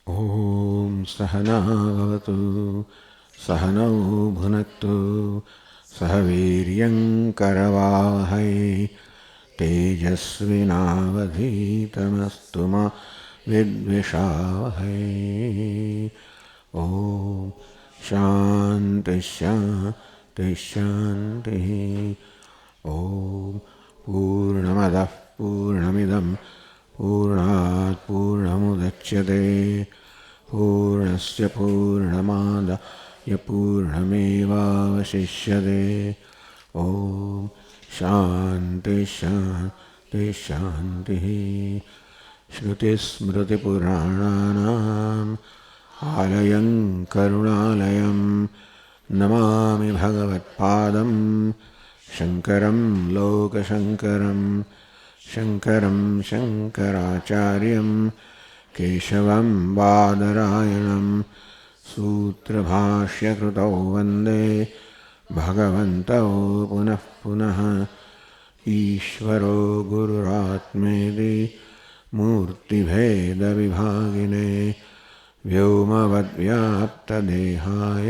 ॐ सहनावतु सहनौ भुनक्तु सह वीर्यं करवावहै तेजस्विनावधीतमस्तु मा विद्विषावहै। ॐ शान्ति शान्ति शान्तिः। ॐ पूर्णमदः पूर्णमिदं पूर्णात् पूर्णमुदच्यते पूर्णस्य पूर्णमादाय पूर्णमेवावशिष्यते। ॐ शान्ति शान्ति शान्तिः। श्रुतिस्मृतिपुराणानाम् आलयं करुणालयं नमामि भगवत्पादं शङ्करं लोकशङ्करं शङ्करं शङ्कराचार्यं केशवं बादरायणं सूत्रभाष्यकृतौ वन्दे भगवन्तौ पुनः पुनः। ईश्वरो गुरुरात्मेति मूर्तिभेदविभागिने व्योमवद्व्याप्तदेहाय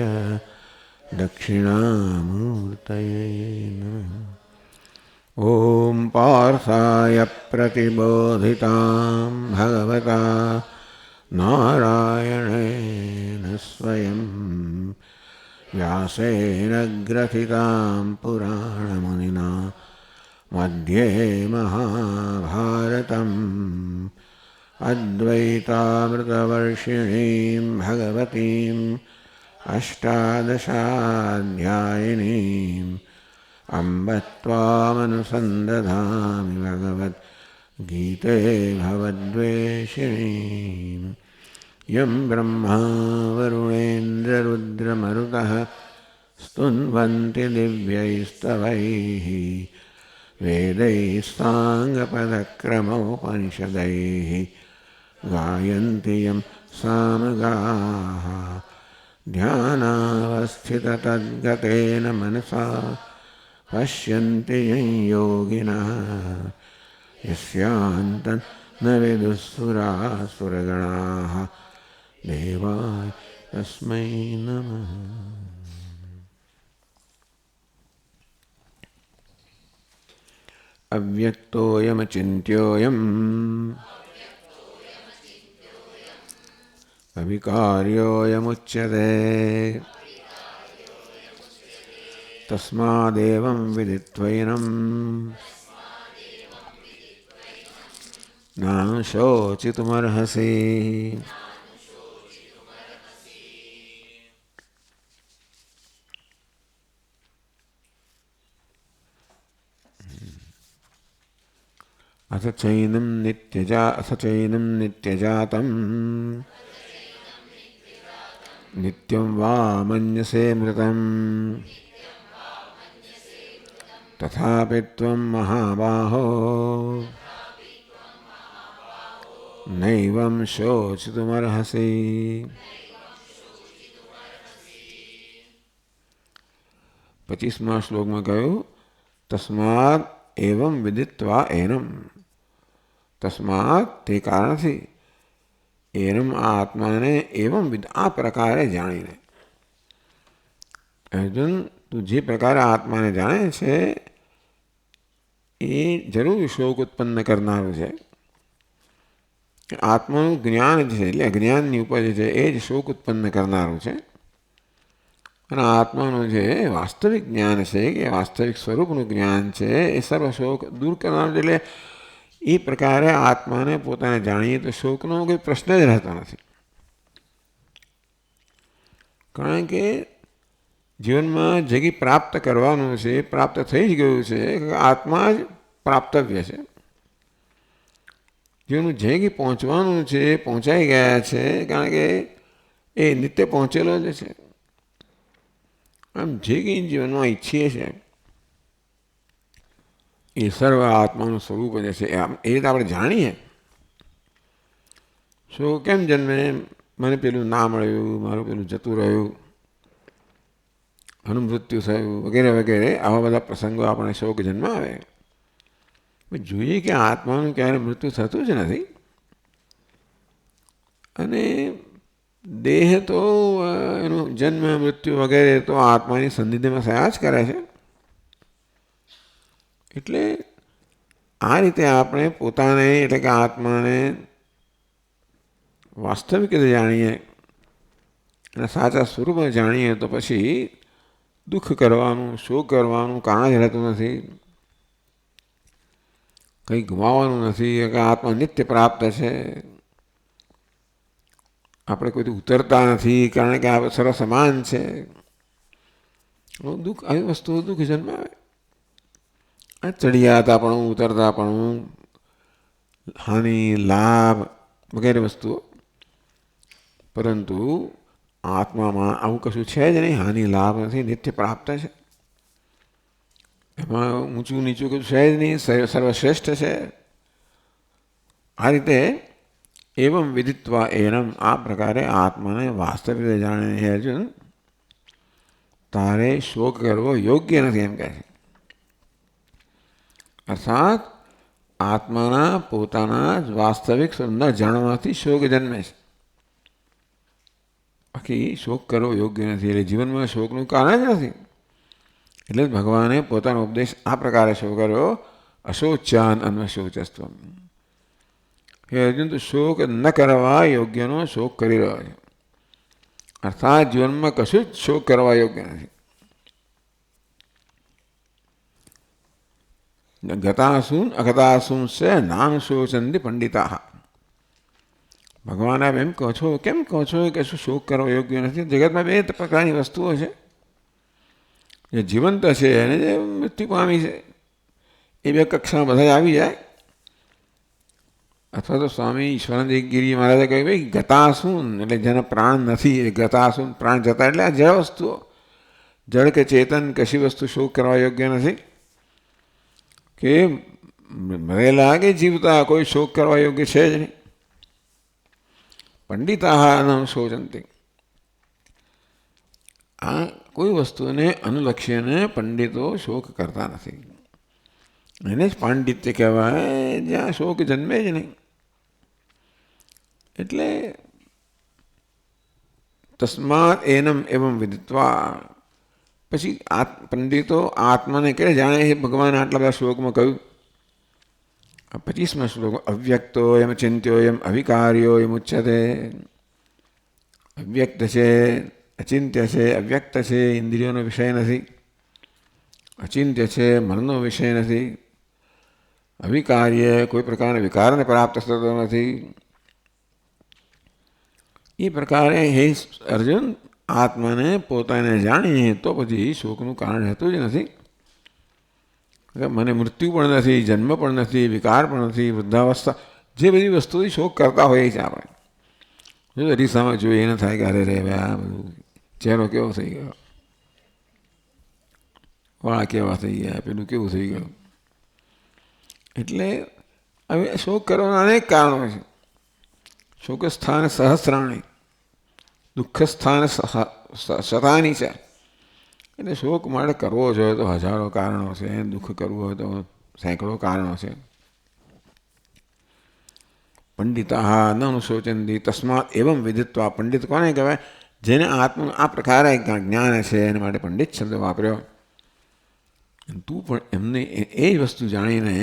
दक्षिणामूर्तये नमः। ॐ पार्थाय प्रतिबोधितां भगवता नारायणेन स्वयं व्यासेन ग्रथितां पुराणमुनिना मध्ये महाभारतम् अद्वैतामृतवर्षिणीं भगवतीम् अष्टादशाध्यायिनीम् अम्ब त्वामनुसन्दधामि भगवद्गीते भवद्वेषिणीम्। यं ब्रह्मा वरुणेन्द्ररुद्रमरुतः स्तुन्वन्ति दिव्यैस्तवैः वेदैः साङ्गपदक्रमोपनिषदैः गायन्ति यं सामगाः। ध्यानावस्थिततद्गतेन मनसा पश्यन्ति यं योगिनः यस्यान्तं न विदुःसुरासुरगणाः देवाय तस्मै नमः। अव्यक्तोऽयमचिन्त्योऽयम् अविकार्योऽयमुच्यते तस्मादेवं विदित्वैनं न शोचितुमर्हसि। अथ चैनं नित्यजातं नित्यं वा मन्यसे मृतम् तथापि त्वं महाबाहो नैवं शोचितुमर्हसि। 25માં શ્લોકમાં કહ્યું તસ્માદ એવં વિદિત્વા એનમ, તસ્માત તે કારણથી એનમ આ આત્માને એવં આ પ્રકારે જાણીને. અર્જુન તું જે પ્રકારે આત્માને જાણે છે એ જરૂર શોક ઉત્પન્ન કરનારું છે. આત્માનું જ્ઞાન છે એટલે અજ્ઞાનની ઉપજ છે એ જ શોક ઉત્પન્ન કરનારું છે. અને આત્માનું જે વાસ્તવિક જ્ઞાન છે કે વાસ્તવિક સ્વરૂપનું જ્ઞાન છે એ સર્વ શોક દૂર કરનારું છે. એટલે એ પ્રકારે આત્માને પોતાને જાણીએ તો શોકનો કોઈ પ્રશ્ન જ રહેતો નથી. કારણ કે જીવનમાં જે કંઈ પ્રાપ્ત કરવાનું છે એ પ્રાપ્ત થઈ જ ગયું છે. આત્મા જ પ્રાપ્તવ્ય છે. જીવનનું જે કંઈ પહોંચવાનું છે એ પહોંચાઈ ગયા છે કારણ કે એ નિત્ય પહોંચેલો જ છે. આમ જે કંઈ જીવનમાં ઈચ્છીએ છીએ એ સર્વ આત્માનું સ્વરૂપ જે છે એ રીતે આપણે જાણીએ. શું કેમ જન્મે મને પેલું ના મળ્યું, મારું પેલું જતું રહ્યું, મૃત્યુ થયું વગેરે વગેરે આવા બધા પ્રસંગો આપણે શોક જન્માવે. જોઈએ કે આત્માનું ક્યારે મૃત્યુ થતું જ નથી. અને દેહ તો એનું જન્મ મૃત્યુ વગેરે તો આત્માની સંધિમાં થયા જ કરે છે. એટલે આ રીતે આપણે પોતાને એટલે કે આત્માને વાસ્તવિક રીતે જાણીએ અને સાચા સ્વરૂપમાં જાણીએ તો પછી દુઃખ કરવાનું, શોક કરવાનું કારણ જ રહેતું નથી. કંઈ ગુમાવવાનું નથી કે આત્મા નિત્ય પ્રાપ્ત છે. આપણે કોઈથી ઉતરતા નથી કારણ કે આ સરસ સમાન છે. દુઃખ આવી વસ્તુઓ દુઃખ જન્માવે. આ ચડિયાતાપણું, ઉતરતાપણું, હાનિ, લાભ વગેરે વસ્તુઓ. પરંતુ આત્મામાં આવું કશું છે જ નહીં. હાનિ, લાભ નથી, નિત્ય પ્રાપ્ત છે. એમાં ઊંચું નીચું કશું છે જ નહીં, સર્વશ્રેષ્ઠ છે. આ રીતે એવમ વિદિત્વા એનમ, આ પ્રકારે આત્માને વાસ્તવિક રીતે જાણે હે અર્જુન, તારે શોક કરવો યોગ્ય નથી એમ કહે છે. અર્થાત આત્માના પોતાના જ વાસ્તવિક ન જાણવાથી શોક જન્મે છે. બાકી શોક કરવો યોગ્ય નથી. એટલે જીવનમાં શોકનું કારણ જ નથી. એટલે જ ભગવાને પોતાનો ઉપદેશ આ પ્રકારે શો કર્યો, અશોચાન અન્વશોચસ્વ. હે અર્જુન, તું શોક ન કરવા યોગ્યનો શોક કરી રહ્યો છે. અર્થાત જીવનમાં કશું જ શોક કરવા યોગ્ય નથી. ગતાસુન અગતાસુન સે નાન શોચંતી પંડિતા. ભગવાન આપ એમ કહો છો, કેમ કહો છો કે શું શોક કરવો યોગ્ય નથી? જગતમાં બે પ્રકારની વસ્તુઓ છે. જે જીવંત છે અને જે મૃત્યુ પામી છે. એ બે કક્ષામાં બધા આવી જાય. અથવા તો સ્વામી ઈશ્વરાનંદ ગિરી મહારાજે કહ્યું, ભાઈ ગતાસુન એટલે જેના પ્રાણ નથી, એ ગતાસુન પ્રાણ જતા એટલે આ જળ વસ્તુઓ. જળ કે ચેતન કશી વસ્તુ શોક કરવા યોગ્ય નથી. કે મરેલા કે જીવતા કોઈ શોક કરવા યોગ્ય છે જ નહીં. પંડિતા ન શોચંતી. આ કોઈ વસ્તુને અનુલક્ષીને પંડિતો શોક કરતા નથી. એને જ પાંડિત્ય કહેવાય, જ્યાં શોક જન્મે જ નહીં. એટલે તસ્માત એનમ એવમ વિદિત્વા. પછી પંડિતો આત્માને કે જાણે છે. ભગવાન આટલા બધા શ્લોકમાં કહ્યું. 25મા શ્લોક, અવ્યક્તો એમ ચિંત્યો એમ અવિકાર્યો એમ ઉચ્યતે. અવ્યક્ત છે, અચિંત્ય છે, અવ્યક્ત છે, ઇન્દ્રિયોનો વિષય નથી. અચિંત્ય છે, મનનો વિષય નથી. અવિકાર્ય, કોઈ પ્રકારના વિકારને પ્રાપ્ત થતો નથી. એ પ્રકારે હે અર્જુન, આત્માને પોતાને જાણીએ તો પછી શોકનું કારણ રહેતું જ નથી. મને મૃત્યુ પણ નથી, જન્મ પણ નથી, વિકાર પણ નથી, વૃદ્ધાવસ્થા, જે બધી વસ્તુથી શોક કરતા હોઈએ છીએ આપણે. જો અરીસામાં જોઈએ એને થાય કે અરે રે આ બધું ચહેરો કેવો થઈ ગયો, વાળ કેવા થઈ ગયા, પેલું કેવું થઈ ગયું. એટલે હવે શોક કરવાના અનેક કારણો છે. શોક સ્થાન સહસ્રાણી, દુઃખ સ્થાન શતાની છે. એટલે શોક માટે કરવો જોઈએ તો હજારો કારણો છે, દુઃખ કરવું હોય તો સેંકડો કારણો છે. પંડિતા ન અનુશોચંતી તસ્માત એવમ વિદિત્વા. પંડિત કોને કહેવાય? જેને આત્માનું આ પ્રકારે જ્ઞાન છે, એના માટે પંડિત શબ્દ વાપર્યો. તું પણ એમને એ જ વસ્તુ જાણીને,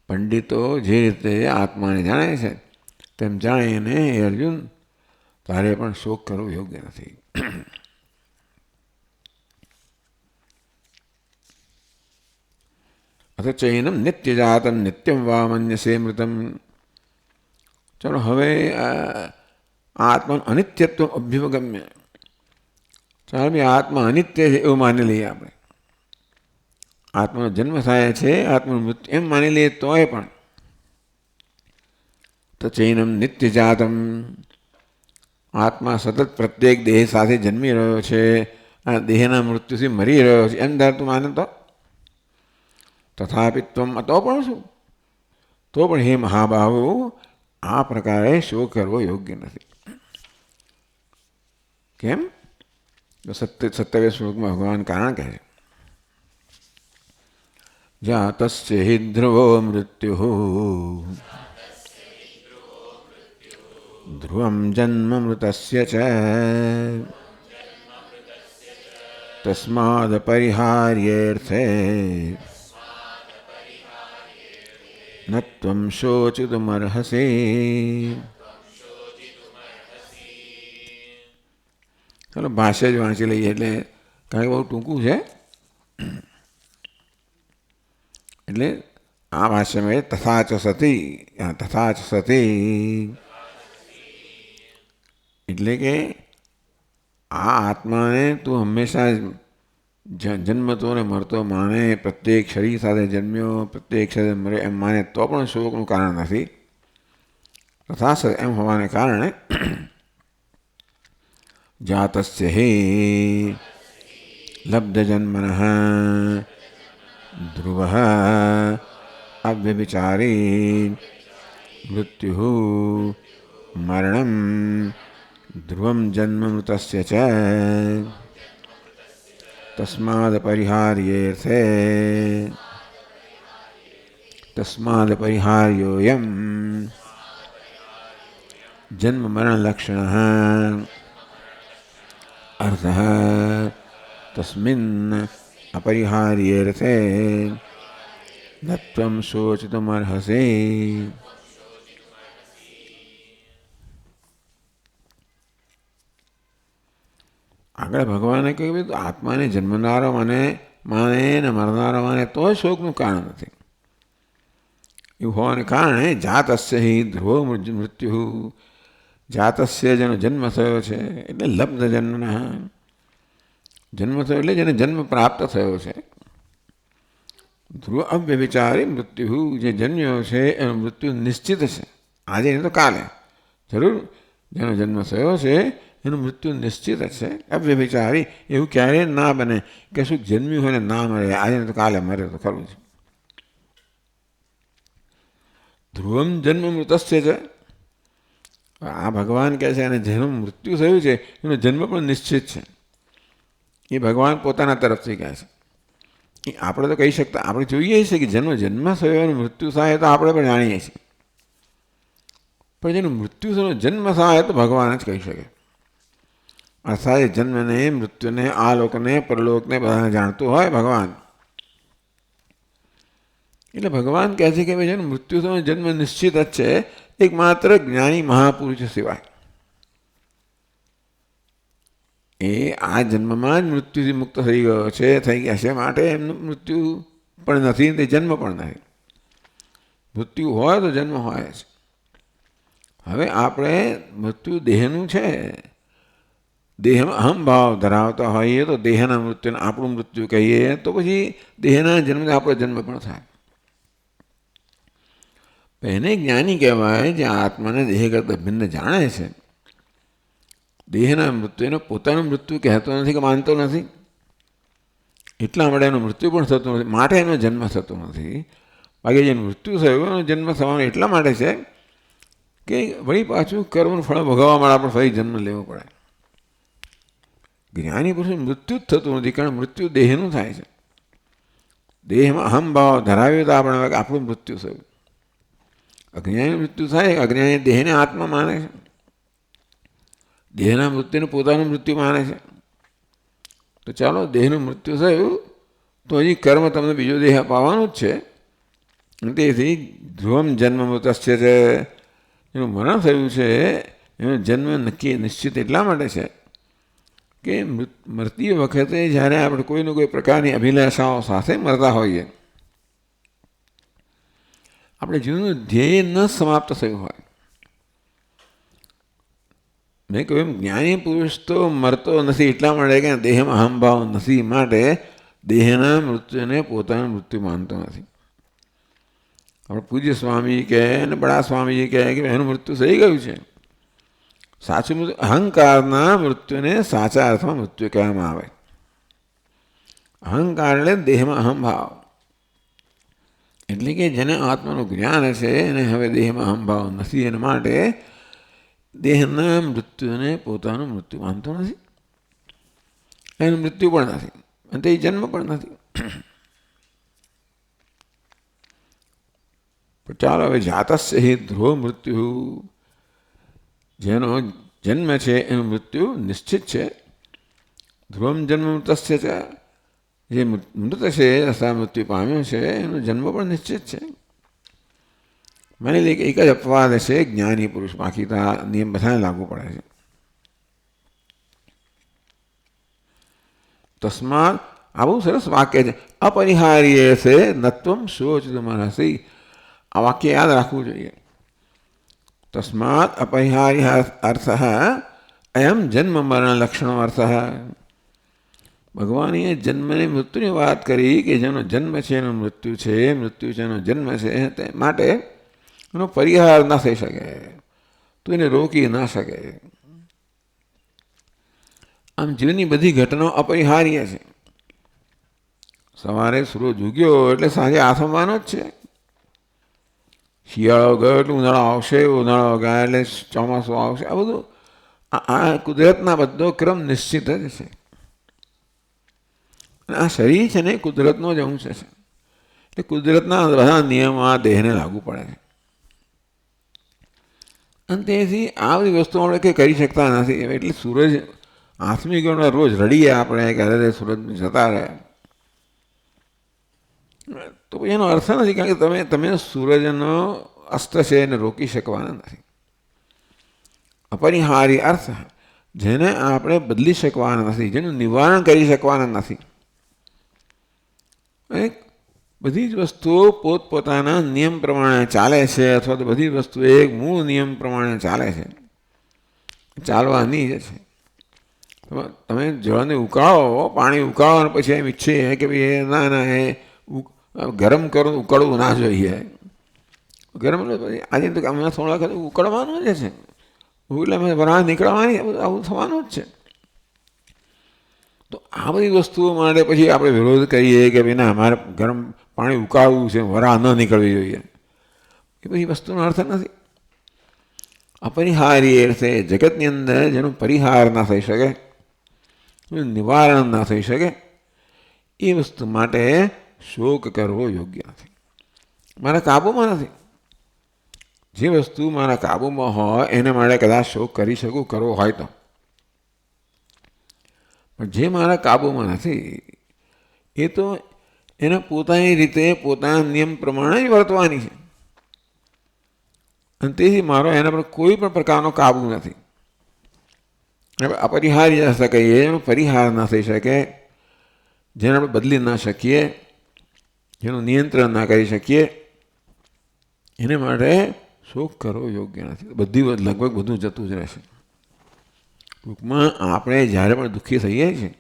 પંડિતો જે રીતે આત્માને જાણે છે તેમ જાણીને હે અર્જુન, તારે પણ શોક કરવો યોગ્ય નથી. અથ ચૈનમ નિત્ય જાતમ નિત્યમ વા મન્યસે મૃતમ. ચાલો હવે આત્માનું અનિત્યત્વ અભ્યુપગમ્ય. ચાલો ભાઈ આત્મા અનિત્ય છે એવું માની લઈએ આપણે. આત્માનો જન્મ થાય છે, આત્માનું મૃત્યુ એમ માની લઈએ તોય પણ તો ચૈનમ નિત્ય જાતમ. આત્મા સતત પ્રત્યેક દેહ સાથે જન્મી રહ્યો છે, આ દેહના મૃત્યુથી મરી રહ્યો છે એમ ધારતું માને તો તથાપિત્વમ. તો પણ શું? તો પણ હે મહાબાહુ, આ પ્રકારે શોક કરવો યોગ્ય નથી. કેમ? તો 27 શ્લોકમાં ભગવાન કારણ કહે છે, જાતસ્ય હિ ધ્રુવો મૃત્યુ ધ્રુવમ જન્મ મૃતસ્ય ચ તસ્માદ પરિહાર્યેર્થે ન ત્વં શોચિતુમર્હસી. ચાલો ભાષ્ય જ વાંચી લઈએ, એટલે કારણ કે બહુ ટૂંકું છે. એટલે આ ભાષ્યમાં તથા ચ સતી, તથા ચ સતી એટલે કે આ આત્માને તું હંમેશા જન્મતો ને મરતો માને, પ્રત્યેક શરીર સાથે જન્મ્યો, પ્રત્યેક શરીર મરે એમ માને તો પણ શોકનું કારણ નથી. તથા એમ હોવાને કારણે જાતસ્ય હે લબ્ધજન્મનઃ ધ્રુવ અવ્યભિચારી મૃત્યુ મરણમ ધ્રુવમ જન્મ મૃતસ્ય ચ તસ્માદ પરિહાર્યેર્થે તસ્માદ પરિહાર્યોયમ જન્મ મરણ લક્ષણઃ અર્થઃ તસ્મિન અપરિહાર્યેર્થે ન ત્વં શોચિતુમર્હસી. આગળ ભગવાને કહ્યું આત્માને જન્મનારો માને ને મરનારો માને તો શોકનું કારણ નથી. એવું હોવાને કારણે જાતસ્ય હિ ધ્રુવો મૃત્યુ, જાતસ્ય જેનો જન્મ થયો છે એટલે લબ્ધ જન્મ, જન્મ થયો એટલે જેને જન્મ પ્રાપ્ત થયો છે. ધ્રુવ અવ્યભિચારી મૃત્યુ, જે જન્મ્યો છે એનું મૃત્યુ નિશ્ચિત છે, આજે નહીં તો કાલે જરૂર. જેનો જન્મ થયો છે એનું મૃત્યુ નિશ્ચિત છે. અવ્યભિચારી એવું ક્યારેય ના બને કે શું જન્મ્યું હોય ને ના મરે, આજે નહીં તો કાલે મરે તો ખરું છે. ધ્રુવમ જન્મ મૃતસ્ય છે, આ ભગવાન કહે છે અને જેનું મૃત્યુ થયું છે એનો જન્મ પણ નિશ્ચિત છે. એ ભગવાન પોતાના તરફથી કહે છે. એ આપણે તો કહી શકતા, આપણે જોઈએ છીએ કે જેનો જન્મ થયો અને મૃત્યુ થાય તો આપણે પણ જાણીએ છીએ, પણ જેનું મૃત્યુ થયો જન્મ થાય તો ભગવાન જ કહી શકે. અર્થાત જન્મને મૃત્યુને આ લોકને પરલોકને બધાને જાણતું હોય ભગવાન. એટલે ભગવાન કહે છે કે ભાઈ જેનું મૃત્યુ થયો જન્મ નિશ્ચિત જ છે, એકમાત્ર જ્ઞાની મહાપુરુષ સિવાય. એ આ જન્મમાં જ મૃત્યુથી મુક્ત થઈ ગયો છે, થઈ ગયા છે, માટે એમનું મૃત્યુ પણ નથી, તે જન્મ પણ નથી. મૃત્યુ હોય તો જન્મ હોય છે. હવે આપણે મૃત્યુ દેહનું છે, દેહમાં અહમભાવ ધરાવતા હોઈએ તો દેહના મૃત્યુને આપણું મૃત્યુ કહીએ તો પછી દેહના જન્મને આપણો જન્મ પણ થાય. એને જ્ઞાની કહેવાય જે આત્માને દેહ કરતાં ભિન્ન જાણે છે. દેહના મૃત્યુ એને પોતાનું મૃત્યુ કહેતો નથી કે માનતો નથી, એટલા માટે એનું મૃત્યુ પણ થતું નથી, માટે એનો જન્મ થતો નથી. બાકી જેનું મૃત્યુ થયું એનો જન્મ થવાનો એટલા માટે છે કે વળી પાછું કર્મનું ફળ ભોગવવા માટે આપણે ફરી જન્મ લેવો પડે. જ્ઞાની પુરુષનું મૃત્યુ જ થતું નથી, કારણ મૃત્યુ દેહનું થાય છે. દેહમાં અહમભાવ ધરાવ્યો તો આપણે આપણું મૃત્યુ થયું. અજ્ઞાની મૃત્યુ થાય, અજ્ઞાની દેહને આત્મા માને છે, દેહના મૃત્યુને પોતાનું મૃત્યુ માને છે. તો ચાલો દેહનું મૃત્યુ થયું તો હજી કર્મ તમને બીજો દેહ અપાવવાનું જ છે. તેથી ધ્રુવમ જન્મ મૃતસ્ય છે, એનું મરણ થયું છે, એનો જન્મ નક્કી નિશ્ચિત એટલા માટે છે કે મરતી વખતે જ્યારે આપણે કોઈને કોઈ પ્રકારની અભિલાષાઓ સાથે મરતા હોઈએ, આપણે જીવનનું ધ્યેય ન સમાપ્ત થયું હોય. મેં કહ્યું એમ જ્ઞાની પુરુષ તો મરતો નથી એટલા માટે કે દેહમાં અહમભાવ નથી, માટે દેહના મૃત્યુને પોતાનું મૃત્યુ માનતો નથી. આપણે પૂજ્ય સ્વામી કહે અને બડા સ્વામીજી કહે કે એનું મૃત્યુ થઈ ગયું છે. સાચું મૃત્યુ અહંકારના મૃત્યુને સાચા અર્થમાં મૃત્યુ કહેવામાં આવે. અહંકાર એટલે દેહમાં અહમભાવ, એટલે કે જેને આત્માનું જ્ઞાન છે એને હવે દેહમાં અહમભાવ નથી, એના માટે દેહના મૃત્યુને પોતાનું મૃત્યુ માનતો નથી, એનું મૃત્યુ પણ નથી અને તે જન્મ પણ નથી. પણ ચાલો હવે જાતસ્ય હિ ધ્રુવ મૃત્યુ, જેનો જન્મ છે એનું મૃત્યુ નિશ્ચિત છે. ધ્રુવમ જન્મ મૃતસ્ય છે, જે મૃત છે અથવા મૃત્યુ પામ્યો છે એનો જન્મ પણ નિશ્ચિત છે. માની લે કે એક જ અપવાદ છે જ્ઞાની પુરુષ, બાકી તો આ નિયમ બધાને લાગુ પડે છે. તસ્માત આ બહુ સરસ વાક્ય છે. અપરિહાર્ય છે નત્વમ શોચિતુમર્હસી. આ વાક્ય યાદ રાખવું જોઈએ. તસ્માત અપરિહાર્ય અર્થ અયમ જન્મ મરણ લક્ષણો અર્થ. ભગવાને જન્મને મૃત્યુની વાત કરી કે જેનો જન્મ છે એનો મૃત્યુ છે, મૃત્યુ છે એનો જન્મ છે, તે માટે એનો પરિહાર ના થઈ શકે, તું એને રોકી ના શકે. આમ જીવનની બધી ઘટનાઓ અપરિહાર્ય છે. સવારે સૂરજ ઉગ્યો એટલે સાંજે આથમવાનો જ છે. શિયાળો ગયો એટલે ઉનાળો આવશે, ઉનાળો ગયા એટલે ચોમાસું આવશે. આ બધું આ કુદરતના બધો ક્રમ નિશ્ચિત જ છે. આ શરીર છે ને કુદરતનો જ અંશ છે. એટલે કુદરતના બધા નિયમો આ દેહને લાગુ પડે છે. અને તેથી આ બધી વસ્તુઓ આપણે કંઈ કરી શકતા નથી. એટલે સૂરજ આથમી ગયો રોજ રડીએ આપણે કે અરે સૂરજ જતા રહે, તો પછી એનો અર્થ નથી. કારણ કે તમે સૂરજનો અસ્ત છે એને રોકી શકવાના નથી. અપરિહારી અર્થ જેને આપણે બદલી શકવાના નથી, જેનું નિવારણ કરી શકવાના નથી. બધી જ વસ્તુઓ પોતપોતાના નિયમ પ્રમાણે ચાલે છે, અથવા તો બધી વસ્તુ એક મૂળ નિયમ પ્રમાણે ચાલે છે, ચાલવાની જ છે. તમે જળને ઉકાળો, પાણી ઉકાળો અને પછી એમ ઈચ્છીએ કે ભાઈ ના એ ગરમ કરો, ઉકળવું ના જોઈએ. ગરમ પછી આજે તો હમણાં થોડા વખત ઉકળવાનું જ છે, એટલે અમે બહાર નીકળવાની આવું થવાનું જ છે. તો આ બધી વસ્તુઓ માટે પછી આપણે વિરોધ કરીએ કે ભાઈ ના અમારે ગરમ પાણી ઉકાળવું છે, વરાળ ન નીકળવી જોઈએ, એ બધી વસ્તુનો અર્થ નથી. અપરિહારી અર્થે જગતની અંદર જેનો પરિહાર ના થઈ શકે, નિવારણ ના થઈ શકે, એ વસ્તુ માટે શોક કરવો યોગ્ય નથી. મારા કાબૂમાં નથી. જે વસ્તુ મારા કાબૂમાં હોય એના માટે કદાચ શોક કરી શકું, કરવો હોય તો. પણ જે મારા કાબૂમાં નથી એ તો એને પોતાની રીતે પોતાના નિયમ પ્રમાણે જ વર્તવાની છે. અને તેથી મારો એના પર કોઈ પણ પ્રકારનો કાબુ નથી. અપરિહાર્ય કહીએ, એનો પરિહાર ના થઈ શકે, જેને આપણે બદલી ના શકીએ, જેનું નિયંત્રણ ના કરી શકીએ, એને માટે શોક કરવો યોગ્ય નથી. બધી લગભગ બધું જતું જ રહેશે. ટૂંકમાં આપણે જ્યારે પણ દુઃખી થઈએ છીએ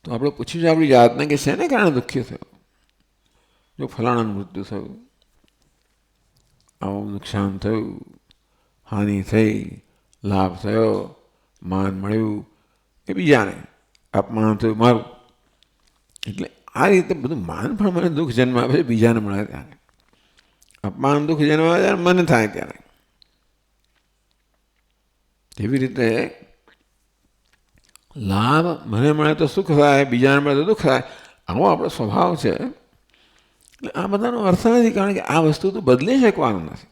તો આપણે પૂછ્યું છે આપણી જાતને કે શેને કારણે દુઃખી થયો. જો ફલાણાનું મૃત્યુ થયું, આવું નુકસાન થયું, હાનિ થઈ, લાભ થયો, માન મળ્યું, એ બીજાને અપમાન થયું મારું. એટલે આ રીતે બધું માન પણ મને દુઃખ જન્મ આપે છે બીજાને મળે ત્યારે, અપમાન દુઃખ જન્મ આવે ત્યારે મને થાય ત્યારે. એવી રીતે લાભ મને મળે તો સુખ થાય, બીજાને મળે તો દુઃખ થાય, આવો આપણો સ્વભાવ છે. એટલે આ બધાનો અર્થ નથી, કારણ કે આ વસ્તુ તો બદલી શકવાનું નથી.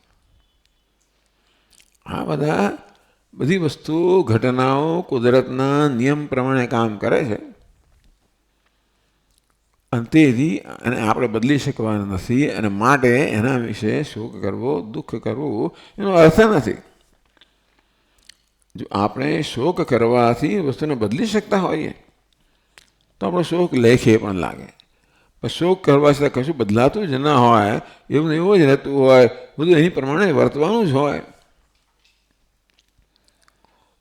આ બધી વસ્તુઓ ઘટનાઓ કુદરતના નિયમ પ્રમાણે કામ કરે છે, અને તેથી અને આપણે બદલી શકવાના નથી. અને માટે એના વિશે શોક કરવો, દુઃખ કરવું એનો અર્થ નથી. જો આપણે શોક કરવાથી વસ્તુને બદલી શકતા હોઈએ તો આપણો શોક લેખે પણ લાગે. પણ શોક કરવા છતાં કશું બદલાતું જ ના હોય, એવું એવું જ રહેતું હોય, બધું એની પ્રમાણે વર્તવાનું જ હોય,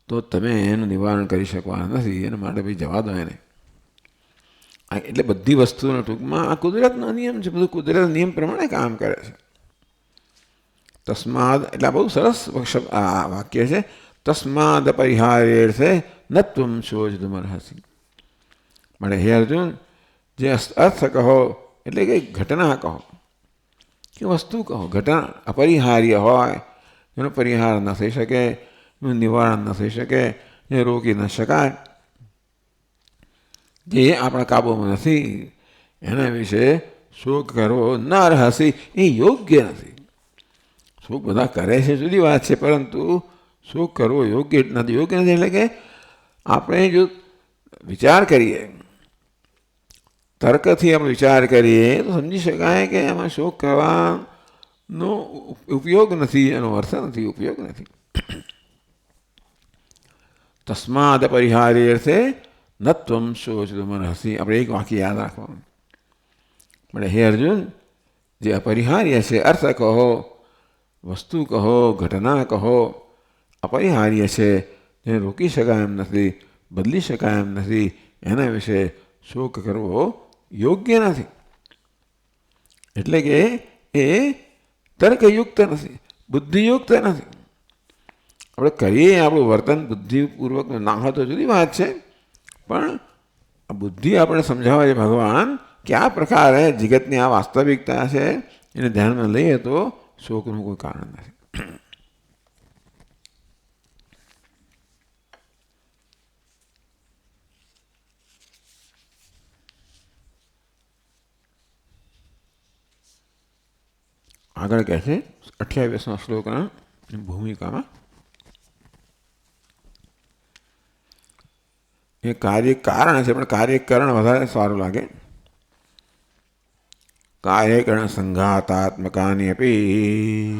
તો તમે એનું નિવારણ કરી શકવાના નથી. એના માટે ભાઈ જવા દો એને. એટલે બધી વસ્તુનો ટૂંકમાં આ કુદરતનો નિયમ છે, બધું કુદરતના નિયમ પ્રમાણે કામ કરે છે. તસ્માદ એટલે બહુ સરસ આ વાક્ય છે. તસ્માદ પરિહાર્ય છે નત્વમ શોચિતુમર્હસી. માટે હે અર્જુન, જે અર્થ કહો એટલે કે ઘટના કહો કે વસ્તુ કહો, ઘટના અપરિહાર્ય હોય, એનો પરિહાર ન થઈ શકે, એનું નિવારણ ન થઈ શકે, એ રોકી ન શકાય, જે આપણા કાબૂમાં નથી, એના વિશે શોક કરવો ન અર્હસી, એ યોગ્ય નથી. સુખ બધા કરે છે જુદી વાત છે, પરંતુ સુખ કરવો યોગ્ય નથી. યોગ્ય નથી એટલે કે આપણે જો વિચાર કરીએ, તર્કથી આપણે વિચાર કરીએ તો સમજી શકાય કે એમાં શોક કરવાનો ઉપયોગ નથી, એનો અર્થ નથી, ઉપયોગ નથી. તસ્માદ પરિહારી અર્થે નત્વમ શોચતો મનહસી. આપણે એક વાક્ય યાદ રાખવાનું એટલે હે અર્જુન, જે અપરિહાર્ય છે, અર્થ કહો, વસ્તુ કહો, ઘટના કહો, અપરિહાર્ય છે, જેને રોકી શકાય એમ નથી, બદલી શકાય એમ નથી, એના વિશે શોક કરવો યોગ્ય નથી. એટલે કે એ તર્કયુક્ત નથી, બુદ્ધિયુક્ત નથી. આપણે કરીએ આપણું વર્તન બુદ્ધિપૂર્વક ના હોય તો જુદી વાત છે, પણ આ બુદ્ધિ આપણે સમજાવે છે ભગવાન કે આ પ્રકારે જગતની આ વાસ્તવિકતા છે, એને ધ્યાનમાં લઈએ તો શોકનું કોઈ કારણ નથી. આગળ કહે છે 28મા શ્લોકના ભૂમિકામાં, એ કાર્ય કારણ છે, પણ કાર્યકરણ વધારે સારું લાગે. કાર્યકરણ સંઘાતાત્મકાની અપી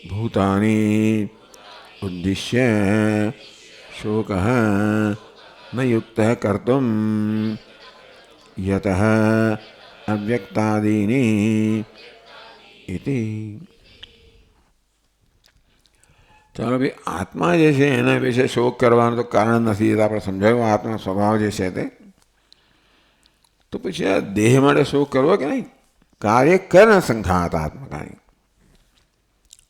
ભૂતાની ઉદ્દિશ્ય શોક ન યુક્ત કર્તુમ યતઃ અવ્યક્તાદીની ઇતિ. ચાલો ભાઈ, આત્મા જે છે એના વિશે શોક કરવાનું તો કારણ નથી, આપણે સમજાવ્યું આત્મા સ્વભાવ જે છે તે. તો પછી આ દેહ માટે શોક કરવો કે નહીં? કાર્યકરણ સંઘાતાત્મકાની,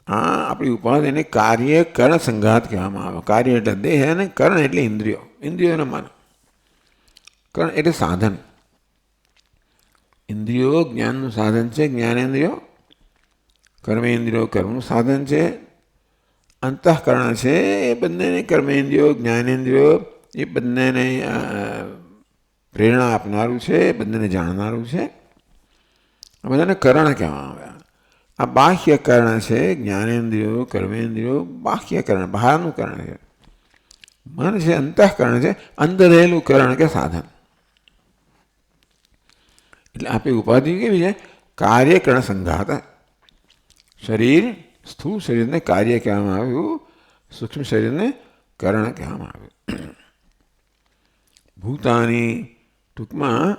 આ આપણી ઉપાધિને કાર્યકરણ સંઘાત કહેવામાં આવે. કાર્ય એટલે દેહ અને કરણ એટલે ઇન્દ્રિયો, ઇન્દ્રિયોને મન. કરણ એટલે સાધન. ઇન્દ્રિયો જ્ઞાનનું સાધન છે, જ્ઞાનેન્દ્રિયો. કર્મેન્દ્રિયો કર્મનું સાધન છે. અંતઃકરણ છે, એ બંનેને કર્મેન્દ્રિયો, જ્ઞાનેન્દ્રિયો, એ બંનેને પ્રેરણા આપનારું છે, બંનેને જાણનારું છે. આ બધાને કરણ કહેવામાં આવે. આ બાહ્ય કરણ છે, જ્ઞાનેન્દ્રિયો, કર્મેન્દ્રિયો, બાહ્ય કરણ, બહારનું કરણ છે. મન છે, અંતઃકરણ છે, અંદર રહેલું કરણ કે સાધન. એટલે આપણી ઉપાધિ કેવી છે? કાર્યકરણ સંઘાત. શરીર, સ્થૂળ શરીરને કાર્ય કહેવામાં આવ્યું, સૂક્ષ્મ શરીરને કરણ કહેવામાં આવ્યું. ભૂતાની, ટૂંકમાં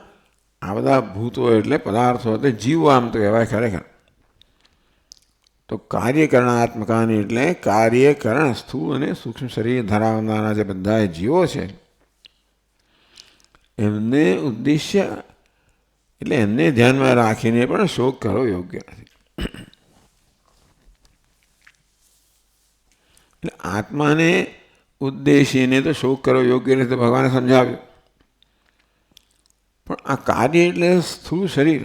આ બધા ભૂતો એટલે પદાર્થો, એટલે જીવો આમ તો કહેવાય ખરેખર. તો કાર્યકરણાત્મકાની એટલે કાર્યકરણ, સ્થૂળ અને સૂક્ષ્મ શરીર ધરાવનારા જે બધા જીવો છે, એમને ઉદ્દેશ્ય એટલે એમને ધ્યાનમાં રાખીને પણ શોક કરવો યોગ્ય નથી. એટલે આત્માને ઉદ્દેશીને તો શોક કરવો યોગ્ય નથી, ભગવાને સમજાવ્યું. પણ આ કાર્ય એટલે સ્થૂળ શરીર,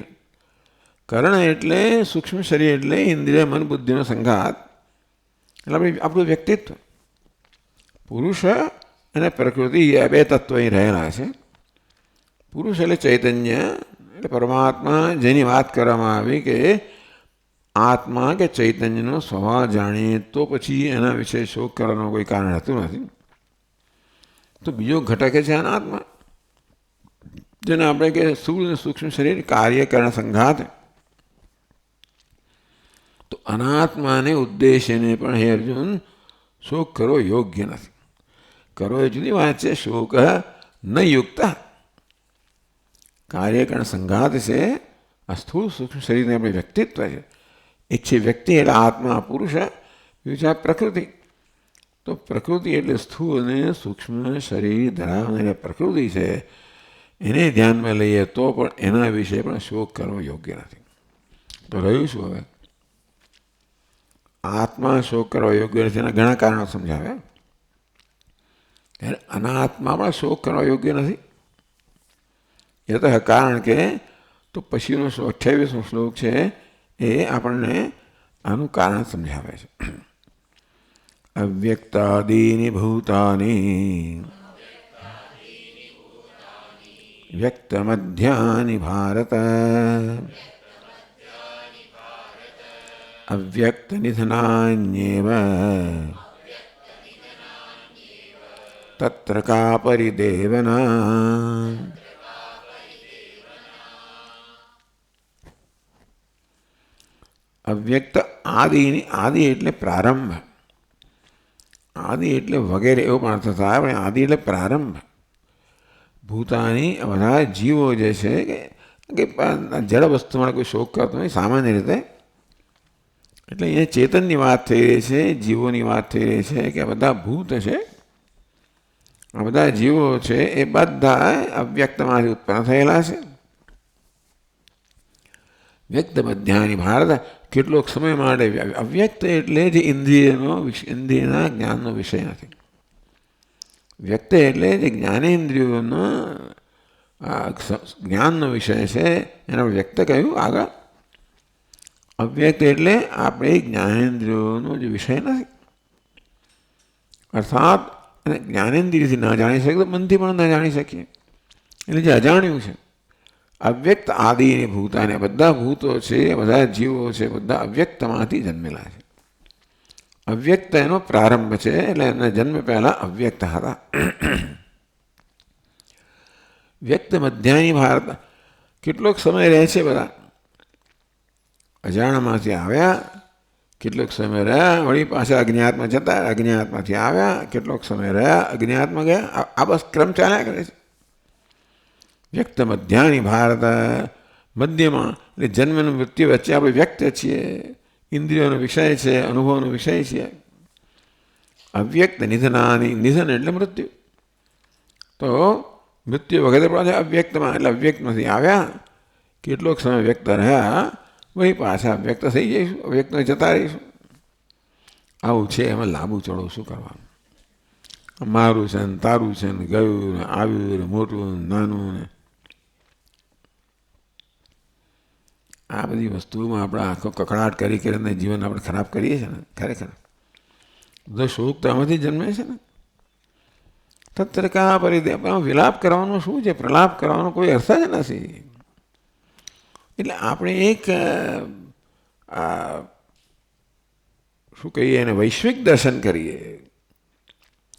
કરણ એટલે સૂક્ષ્મ શરીર, એટલે ઇન્દ્રિય મન બુદ્ધિનો સંઘાત, એટલે આપણું વ્યક્તિત્વ. પુરુષ અને પ્રકૃતિ એ બે તત્વો અહીં રહેલા છે. પુરુષ એટલે ચૈતન્ય, એટલે પરમાત્મા, જેની વાત કરવામાં આવી કે આત્મા કે ચૈતન્યનો સ્વભાવ જાણીએ તો પછી એના વિશે શોક કરવાનું કોઈ કારણ હતું નથી. તો બીજો ઘટક છે અનાત્મા, જેને આપણે કે સ્થૂળ અને સૂક્ષ્મ શરીર કાર્યકરણ સંઘાત. તો અનાત્માને ઉદ્દેશ્યને પણ હે અર્જુન શોક કરવો યોગ્ય નથી. કરવો એ જુદી વાત છે, શોક ન યુક્ત. કાર્યકરણ સંઘાત છે, આ સ્થૂળ સૂક્ષ્મ શરીરને આપણે વ્યક્તિત્વ છે. એક છે વ્યક્તિ એટલે આત્મા પુરુષ, બીજું છે પ્રકૃતિ. તો પ્રકૃતિ એટલે સ્થૂળ અને સૂક્ષ્મ શરીર ધરાવનારી પ્રકૃતિ છે, એને ધ્યાનમાં લઈએ તો પણ એના વિશે પણ શોક કરવો યોગ્ય નથી. તો રહ્યું શું હવે? આત્મા શોક કરવા યોગ્ય નથી, એના ઘણા કારણો સમજાવે. ત્યારે અનાત્મા પણ શોક કરવા યોગ્ય નથી. એ તો કારણ કે તો પછીનો 28મો શ્લોક છે એ આપણને આનું કારણ સમજાવે છે. અવ્યક્તાદીની ભૂતાની વ્યક્તમધ્યાની ભારત અવ્યક્તનિધનાન્યેવ તત્ર કા પરિદેવના. અવ્યક્ત આદિની, આદિ એટલે પ્રારંભ, આદિ એટલે વગેરે એવો પણ અર્થ થાય, પણ આદિ એટલે પ્રારંભ. ભૂતાની બધા જીવો જે છે કે જડ વસ્તુમાં કોઈ શોક કરતો નહીં સામાન્ય રીતે, એટલે અહીંયા ચેતનની વાત થઈ રહી છે, જીવોની વાત થઈ રહી છે કે આ બધા ભૂત છે, આ બધા જીવો છે એ બધા અવ્યક્તમાંથી ઉત્પન્ન થયેલા છે. વ્યક્ત મધ્યાની ભારત, કેટલોક સમય માટે. અવ્યક્ત એટલે જે ઇન્દ્રિયના જ્ઞાનનો વિષય નથી. વ્યક્ત એટલે જે જ્ઞાનેન્દ્રિયોનો જ્ઞાનનો વિષય છે એનો વ્યક્ત કહ્યું આગળ. અવ્યક્ત એટલે આપણે જ્ઞાનેન્દ્રિયોનો જે વિષય નથી, અર્થાત જ્ઞાનેન્દ્રિયથી ના જાણી શકીએ તો મનથી પણ ના જાણી શકીએ, એટલે જે અજાણ્યું છે. અવ્યક્ત આદિની ભૂતાને, બધા ભૂતો છે, બધા જીવો છે, બધા અવ્યક્તમાંથી જન્મેલા છે. અવ્યક્ત એનો પ્રારંભ છે, એટલે એના જન્મ પહેલાં અવ્યક્ત હતા. વ્યક્ત મધ્યાની ભારત, કેટલોક સમય રહે છે બધા અજાણમાંથી આવ્યા, કેટલોક સમય રહ્યા, વળી પાછા અજ્ઞાતમાં જતા, અજ્ઞાતમાંથી આવ્યા, કેટલોક સમય રહ્યા, અજ્ઞાતમાં ગયા. આ બસ ક્રમ ચાલ્યા કરે છે. વ્યક્ત મધ્યાની ભારત, મધ્યમાં એટલે જન્મનું મૃત્યુ વચ્ચે આપણે વ્યક્ત છીએ, ઇન્દ્રિયોનો વિષય છે, અનુભવનો વિષય છે. અવ્યક્ત નિધનાની, નિધન એટલે મૃત્યુ, તો મૃત્યુ વખતે પાછા અવ્યક્તમાં, એટલે અવ્યક્તમાંથી આવ્યા, કેટલોક સમય વ્યક્ત રહ્યા, વળી પાછા વ્યક્ત થઈ જઈશું, અવ્યક્તમાં જતા રહીશું. આવું છે, એમાં લાંબુ ચડો શું કરવાનું? મારું છે ને તારું છે ને ગયું ને આવ્યું ને મોટું ને નાનું ને, આ બધી વસ્તુમાં આપણે આખો કકડાટ કરી કરીને જીવન આપણે ખરાબ કરીએ છીએ ને. ખરેખર બધો શોક તો આમાંથી જન્મે છે ને. તત્ર કા પરિદેવ, વિલાપ કરવાનો શું છે? પ્રલાપ કરવાનો કોઈ અર્થ જ નથી. એટલે આપણે એક શું કહીએ એને, વૈશ્વિક દર્શન કરીએ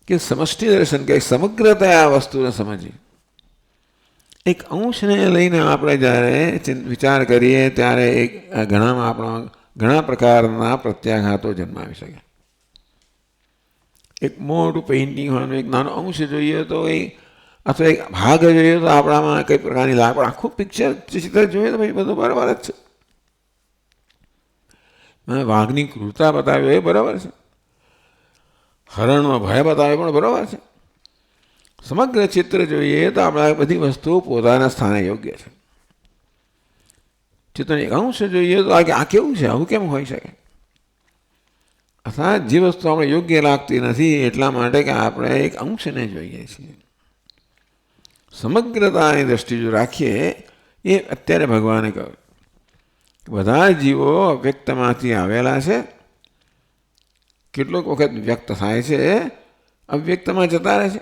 કે સમષ્ટિ દર્શન કરીએ, સમગ્રતા આ વસ્તુને સમજીએ. એક અંશને લઈને આપણે જ્યારે વિચાર કરીએ ત્યારે એક ઘણા પ્રકારના પ્રત્યાઘાતો જન્માવી શકે. એક મોટું પેઇન્ટિંગ હોય, એક નાનો અંશ જોઈએ તો એ, અથવા એક ભાગ જોઈએ તો આપણામાં કઈ પ્રકારની લાગ, પણ આખું પિક્ચર ચિત્ર જોઈએ તો ભાઈ બધું બરાબર જ છે. વાઘની ક્રૂરતા બતાવ્યો એ બરાબર છે, હરણનો ભય બતાવ્યો પણ બરાબર છે. સમગ્ર ચિત્ર જોઈએ તો આપણા બધી વસ્તુઓ પોતાના સ્થાને યોગ્ય છે. ચિત્રનો એક અંશ જોઈએ તો આ કેવું છે, આવું કેમ હોઈ શકે? અર્થાત જે વસ્તુ આપણે યોગ્ય લાગતી નથી એટલા માટે કે આપણે એક અંશને જોઈએ છીએ. સમગ્રતાની દ્રષ્ટિ જો રાખીએ, એ અત્યારે ભગવાને કહ્યું બધા જીવો અવ્યક્તમાંથી આવેલા છે, કેટલોક વખત વ્યક્ત થાય છે, અવ્યક્તમાં જતા રહે છે.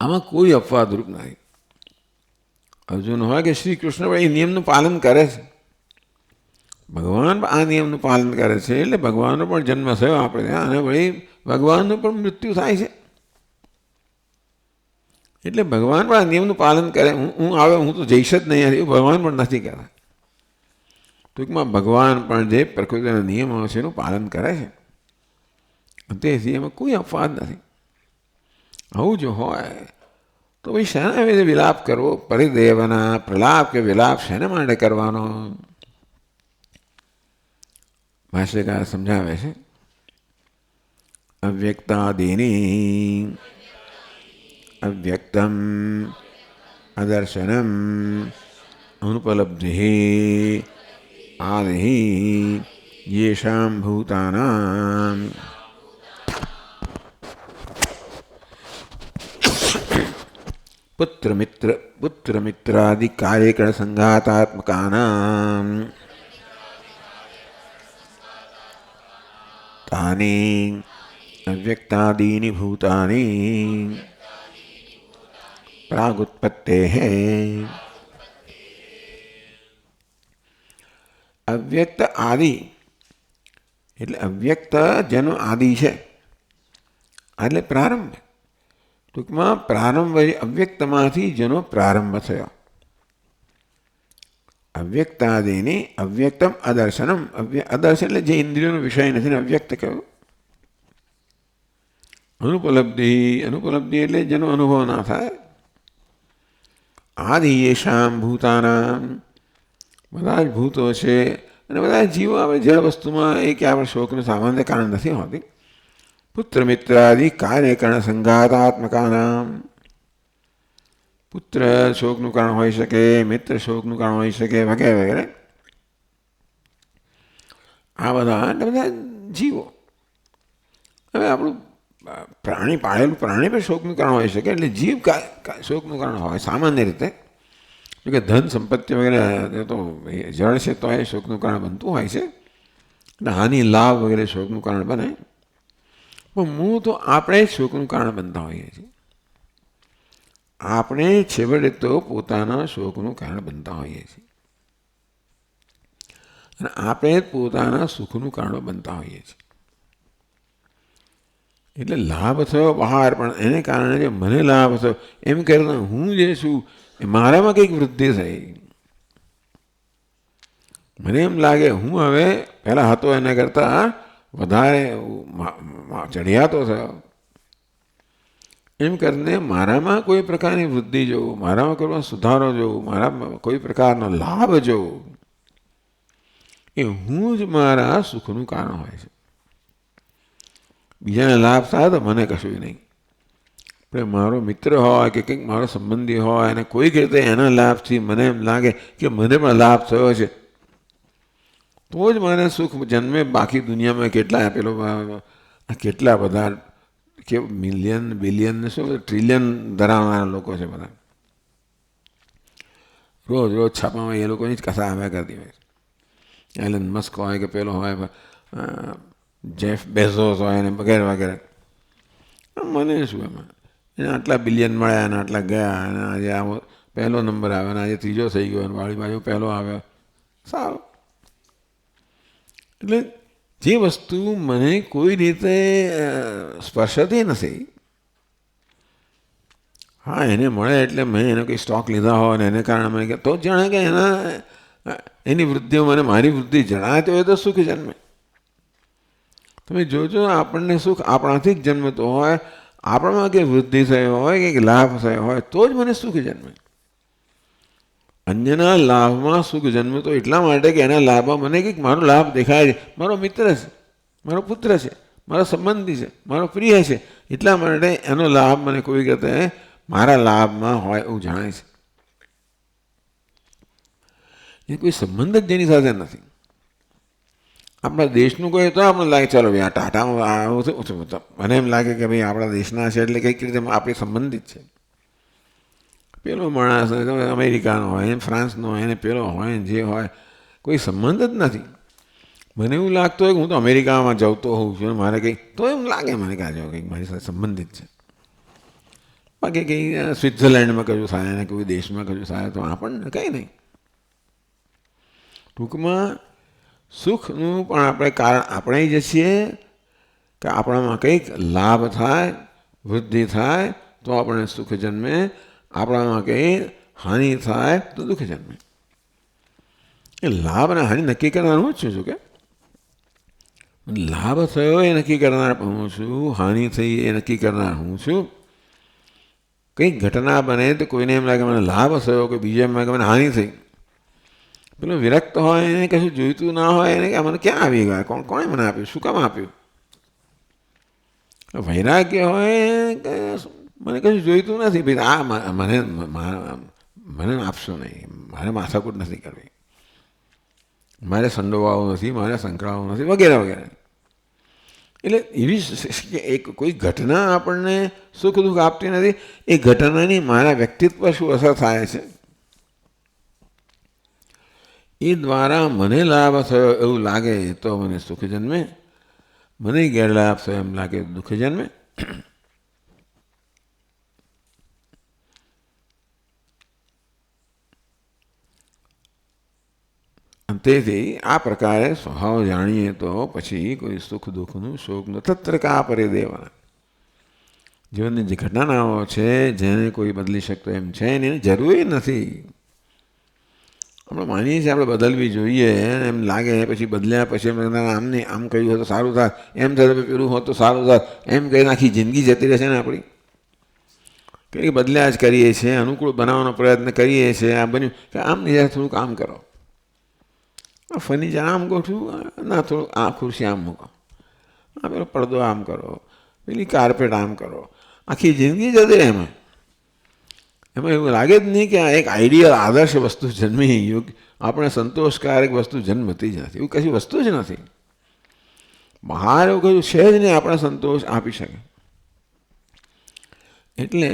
આમાં કોઈ અપવાદરૂપ નથી. અર્જુન હોય કે શ્રી કૃષ્ણ પણ એ નિયમનું પાલન કરે છે. ભગવાન આ નિયમનું પાલન કરે છે, એટલે ભગવાનનો પણ જન્મ થયો આપણે ત્યાં, અને વળી ભગવાનનું પણ મૃત્યુ થાય છે. એટલે ભગવાન પણ આ નિયમનું પાલન કરે. હું આવે હું તો જઈશ જ નહીં, એવું ભગવાન પણ નથી કહેતા. ટૂંકમાં ભગવાન પણ જે પ્રકૃતિના નિયમો છે એનું પાલન કરે છે. તેથી એમાં કોઈ અપવાદ નથી. આવું જો હોય તો ભાઈ શેના વિશે વિલાપ કરવો? પરિદેવના, પ્રલાપ કે વિલાપ શેના માટે કરવાનો? ભાષ્યકાર સમજાવે છે, અવ્યક્તાદીની અવ્યક્તમ અદર્શનમ અનુપલબ્ધિ આદિ યેષાં ભૂતાનાં પુત્રમિત્રાદિ કાર્યકરણ સંઘાતાત્મકાનાં તાની અવ્યક્તાદીની ભૂતાની પ્રાગુત્પત્તેઃ. અવ્યક્ત આદિ એટલે અવ્યક્ત જેનો આદિ છે, એટલે પ્રારંભ. ટૂંકમાં પ્રારંભ અવ્યક્તમાંથી જેનો પ્રારંભ થયો. અવ્યક્તાદિની અવ્યક્તમ અદર્શનમ. અદર્શન એટલે જે ઇન્દ્રિયોનો વિષય નથી ને અવ્યક્ત કયો. અનુપલબ્ધિ. અનુપલબ્ધિ એટલે જેનો અનુભવ ના થાય. આદિ યેષામ ભૂતાનામ. બધા જ ભૂતો છે અને બધા જીવો આપણે જળ વસ્તુમાં એ કે આપણે શોકનું સામાન્ય કારણ નથી હોતી. પુત્ર મિત્રાદિ કાર્યકરણ સંઘાતાત્મકાનામ. પુત્ર શોકનું કારણ હોઈ શકે, મિત્ર શોકનું કારણ હોઈ શકે, વગેરે વગેરે. આ બધા બધા જીવો. હવે આપણું પ્રાણી પાળેલું પ્રાણી પણ શોકનું કારણ હોઈ શકે, એટલે જીવ શોકનું કારણ હોય સામાન્ય રીતે. કે ધન સંપત્તિ વગેરે તો જળ છે તો એ શોકનું કારણ બનતું હોય છે, એટલે હાનિ લાભ વગેરે શોકનું કારણ બને. પણ હું તો આપણે જ શોકનું કારણ બનતા હોઈએ છીએ. આપણે છેવટે તો પોતાના શોકનું કારણ બનતા હોઈએ છીએ અને આપણે જ પોતાના સુખનું કારણ બનતા હોઈએ છીએ. એટલે લાભ થયો બહાર, પણ એને કારણે જે મને લાભ થયો એમ કરતા હું જે છું એ મારામાં કંઈક વૃદ્ધિ થઈ. મને એમ લાગે હું હવે પહેલાં હતો એના કરતાં વધારે ચડિયાતો થયો. એમ કરીને મારામાં કોઈ પ્રકારની વૃદ્ધિ જોવું, મારામાં કોઈ સુધારો જોવું, મારામાં કોઈ પ્રકારનો લાભ જોવું, એ હું જ મારા સુખનું કારણ હોય છે. બીજાને લાભ થાય તો મને કશું નહીં. પણ મારો મિત્ર હોય કે કંઈક મારો સંબંધી હોય અને કોઈક રીતે એના લાભથી મને એમ લાગે કે મને પણ લાભ થયો છે, તો જ મને સુખ જન્મે. બાકી દુનિયામાં કેટલા આપેલો, કેટલા બધા કે મિલિયન બિલિયન શું ટ્રિલિયન ધરાવનારા લોકો છે બધા. રોજ રોજ છાપામાં એ લોકોની જ કથા આવ્યા કરતી હોય. એલન મસ્ક હોય કે પેલો હોય, જેફ બેઝોસ હોય ને વગેરે વગેરે. મને શું એમાં, એને આટલા બિલિયન મળ્યા અને આટલા ગયા અને આજે આવો પહેલો નંબર આવ્યો અને આજે ત્રીજો થઈ ગયો અને વાળી બાજુ પહેલો આવ્યો. સારું. એટલે જે વસ્તુ મને કોઈ રીતે સ્પર્શતી નથી, હા એને મળે એટલે મેં એને કંઈ સ્ટોક લીધા હોય ને એને કારણે મને તો જાણે કે એની વૃદ્ધિઓ મને મારી વૃદ્ધિ જણાય તો એ તો સુખ જન્મે. તમે જોજો આપણને સુખ આપણાથી જ જન્મતો હોય, આપણામાં કંઈ વૃદ્ધિ થયો હોય, કંઈક લાભ થયો હોય તો જ મને સુખ જન્મે. અન્યના લાભમાં સુખ જન્મે તો એટલા માટે કે એના લાભમાં મને કંઈક મારો લાભ દેખાય છે, મારો મિત્ર છે, મારો પુત્ર છે, મારો સંબંધી છે, મારો પ્રિય છે, એટલા માટે એનો લાભ મને કોઈ રીતે મારા લાભમાં હોય એવું જણાય છે. એ કોઈ સંબંધ જ જેની સાથે નથી. આપણા દેશનું કોઈ તો આપણને લાગે ચાલો ભાઈ આ ટાટામાં આવું થયું, મને એમ લાગે કે ભાઈ આપણા દેશના છે એટલે કંઈક રીતે આપણી સંબંધિત છે. પેલો માણસ અમેરિકાનો હોય, ફ્રાન્સનો હોય ને પેલો હોય જે હોય, કોઈ સંબંધ જ નથી. મને એવું લાગતું હોય કે હું તો અમેરિકામાં જતો હોઉં છું, મારે કંઈક તો એમ લાગે મને કે આજે કંઈક મારી સાથે સંબંધિત છે. બાકી કંઈ સ્વિટ્ઝરલેન્ડમાં કશું થાય ને કોઈ દેશમાં કશું થાય તો આપણને કંઈ નહીં. ટૂંકમાં સુખનું પણ આપણે કારણ આપણે જ છીએ કે આપણામાં કંઈક લાભ થાય, વૃદ્ધિ થાય તો આપણને સુખ જન્મે, આપણામાં કંઈ હાનિ થાય તો દુઃખ જન્મે. એ લાભ અને હાનિ નક્કી કરનાર હું જ છું કે લાભ થયો એ નક્કી કરનાર હું છું, હાનિ થઈ એ નક્કી કરનાર હું છું. કંઈક ઘટના બને તો કોઈને એમ લાગે મને લાભ થયો, કે બીજા એમ લાગે મને હાનિ થઈ. પેલો વિરક્ત હોય એને કશું જોઈતું ના હોય એને કે મને ક્યાં આવી ગયા, કોણે મને આપ્યું, શું કામ આપ્યું. વૈરાગ્ય હોય કે મને કશું જોઈતું નથી ભાઈ, આ મને આપશો નહીં, મારે માથાકૂટ નથી કરવી, મારે સંડોવાવું નથી, મારે સંકળાવવું નથી વગેરે વગેરે. એટલે એવી એક કોઈ ઘટના આપણને સુખ દુઃખ આપતી નથી. એ ઘટનાની મારા વ્યક્તિત્વ શું અસર થાય છે એ દ્વારા મને લાભ થયો એવું લાગે તો મને સુખ જન્મે, મને ગેરલાભ થયો એમ લાગે દુઃખ જન્મે. તેથી આ પ્રકારે સ્વભાવ જાણીએ તો પછી કોઈ સુખ દુઃખનું શોક ન તત્ર કા પરે દેવાના. જીવનની જે ઘટનાઓ છે જેને કોઈ બદલી શકતો એમ છે એની જરૂર નથી. આપણે માનીએ છીએ આપણે બદલવી જોઈએ એમ લાગે, પછી બદલ્યા પછી આમને આમ કહ્યું હોય તો સારું થાય, એમ થતું પેલું હોત તો સારું થાય, એમ કહીને આખી જિંદગી જતી રહેશે ને આપણી. કે બદલ્યા જ કરીએ છીએ, અનુકૂળ બનાવવાનો પ્રયત્ન કરીએ છીએ. આ બન્યું કે આમ નહીં જાય, થોડુંક આમ કરો, ફર્નિચર આમ ગોઠવું, ના થોડુંક આ ખુરશી આમ મૂકો, આ પેલો પડદો આમ કરો, પેલી કાર્પેટ આમ કરો, આખી જિંદગી જતી રહે એમાં. એમાં એવું લાગે જ નહીં કે આ એક આઈડિયલ આદર્શ વસ્તુ જન્મી, યોગ્ય આપણે સંતોષકારક વસ્તુ જન્મતી જ નથી. એવું કશી વસ્તુ જ નથી. બહાર એવું કશું છે જ નહીં આપણે સંતોષ આપી શકે. એટલે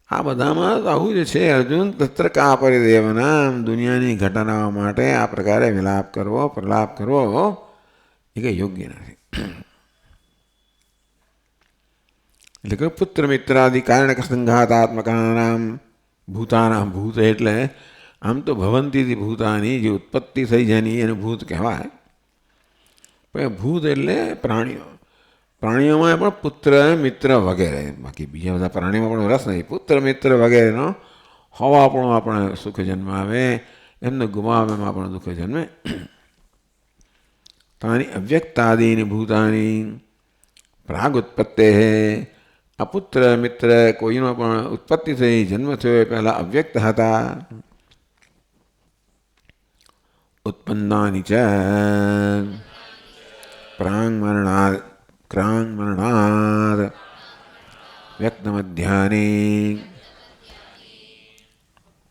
આ બધામાં આવું જ છે. અર્જુન તત્ર કા પરિદેવના, દુનિયાની ઘટનાઓ માટે આ પ્રકારે વિલાપ કરવો, પ્રલાપ કરવો એ કંઈ યોગ્ય નથી. એટલે કે પુત્ર મિત્રાદિ કારણક સંઘાતાત્મકાનામ ભૂતાનામ, ભૂત એટલે આમ તો ભવંતીથી ભૂતાની, જે ઉત્પત્તિ થઈ જેની એને ભૂત કહેવાય. પણ ભૂત એટલે પ્રાણીઓ. પ્રાણીઓમાં પણ પુત્ર મિત્ર વગેરે, બાકી બીજા બધા પ્રાણીઓમાં પણ રસ નથી. પુત્ર મિત્ર વગેરેનો હોવા પણ આપણે સુખ જન્માવે, એમને ગુમાવવામાં પણ દુઃખ જન્મે. તાની અવ્યક્તાદિની ભૂતાની પ્રાગ ઉત્પત્તે, આ પુત્ર મિત્ર કોઈનો પણ ઉત્પત્તિ થઈ, જન્મ થયો એ પહેલાં અવ્યક્ત હતા. ઉત્પન્નાની ચ ક્રાંગમરણાદ વ્યક્તમધ્યાની,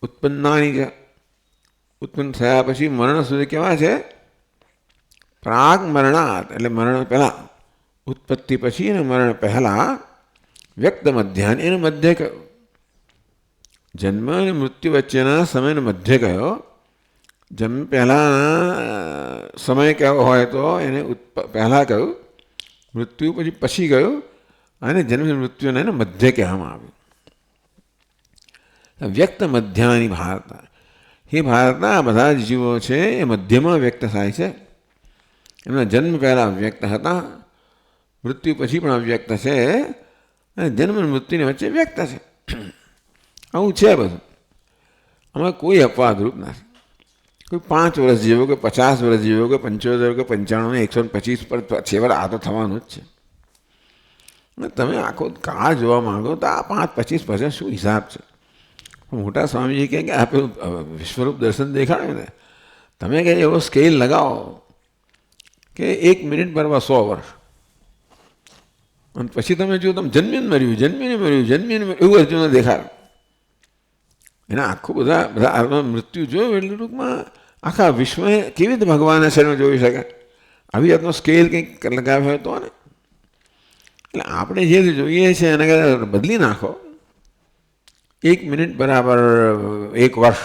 ઉત્પન્નાની ચ ઉત્પન્ન થયા પછી મરણ સુધી કેવા છે? પ્રાગ મરણાદ એટલે મરણ પહેલાં, ઉત્પત્તિ પછી અને મરણ પહેલાં. વ્યક્ત મધ્યાન એને મધ્ય કયો, જન્મ અને મૃત્યુ વચ્ચેના સમયનો મધ્ય કયો. જન્મ પહેલાંના સમય કયો હોય તો એને પહેલાં કહ્યું, મૃત્યુ પછી કહ્યું, અને જન્મ મૃત્યુને એને મધ્ય કહેવામાં આવ્યું. વ્યક્ત મધ્યાની ભારતા, એ ભારતના બધા જ જીવો છે એ મધ્યમાં વ્યક્ત થાય છે. એમના જન્મ પહેલાં અવ્યક્ત હતા, મૃત્યુ પછી પણ અવ્યક્ત છે, અને જન્મ મૃત્યુની વચ્ચે વ્યક્ત છે. આવું છે બધું. આમાં કોઈ અપવાદરૂપ નથી. કોઈ 5 વર્ષ જીવો કે 50 વર્ષ જીવો કે 75 કે 95 125 પર છેવટે આ તો થવાનું જ છે. તમે આખો કાળ જોવા માંગો તો આ 5-25% શું હિસાબ છે? મોટા સ્વામીજી કહે કે આપણે વિશ્વરૂપ દર્શન દેખાડ્યું ને, તમે કે એવો સ્કેલ લગાવો કે 1 મિનિટ બરાબર 100 વર્ષ, અને પછી તમે જુઓ તમે જન્મીને મર્યું, જન્મીને મર્યું, જન્મીને મર્યું, એવું અર્જુનને દેખાડો. એના આખું બધા મૃત્યુ જોયું એટલે ટૂંકમાં આખા વિશ્વએ કેવી રીતે ભગવાનના શરીરમાં જોઈ શકે? આવી જાતનો સ્કેલ કંઈક લગાવ્યો હતો ને. એટલે આપણે જે જોઈએ છે એને બદલી નાખો. 1 મિનિટ બરાબર 1 વર્ષ,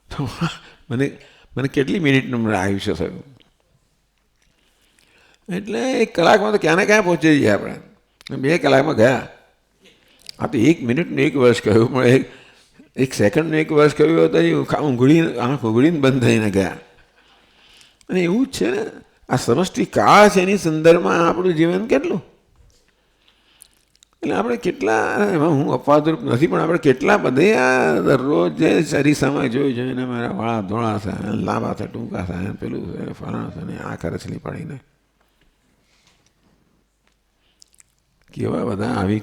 તો મને કેટલી મિનિટનું આયુષ્ય થયું? એટલે 1 કલાકમાં તો ક્યાં ને ક્યાં પહોંચી જઈએ આપણે. 2 કલાકમાં ગયા. આ તો 1 મિનિટનું 1 વર્ષ કહ્યું, પણ 1 સેકન્ડનું 1 વર્ષ કહ્યું તો આંખ ઉઘડીને બંધ થઈને ગયા. અને એવું જ છે ને, આ સમષ્ટિ કાળ છે એની સંદર્ભમાં આપણું જીવન કેટલું. એટલે આપણે કેટલા, એમાં હું અપવાદરૂપ નથી, પણ આપણે કેટલા બધે આ દરરોજ જે અરીસામાં જોઈને મારા વાળા ધોળા થાય, લાંબા થાય, ટૂંકા થાય, પેલું થાય, ફલાણા થાય, ને આ કરચલી પડીને કેવા બધા આવી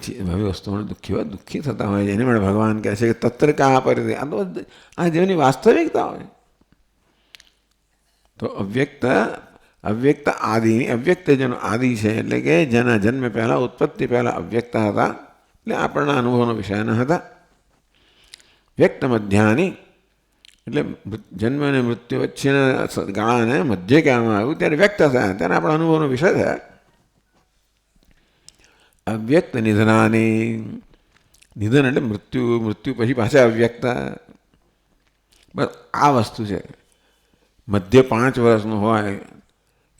વસ્તુઓને કેવા દુઃખી થતા હોય છે. એને માટે ભગવાન કહે છે કે તત્ર કા પરિદે, આ તો આ જીવનની વાસ્તવિકતા હોય. તો અવ્યક્ત આદિની, અવ્યક્ત જેનો આદિ છે એટલે કે જેના જન્મ પહેલાં, ઉત્પત્તિ પહેલાં અવ્યક્ત હતા, એટલે આપણના અનુભવનો વિષય ન હતા. વ્યક્ત મધ્યાની એટલે જન્મ અને મૃત્યુ વચ્ચેના ગાળાને મધ્ય કહેવામાં આવ્યું, ત્યારે વ્યક્ત થયા, ત્યારે આપણા અનુભવનો વિષય થયા. અવ્યક્ત નિધનાની, નિધન એટલે મૃત્યુ, મૃત્યુ પછી પાછા અવ્યક્ત. બસ આ વસ્તુ છે. મધ્ય 5 વર્ષનો હોય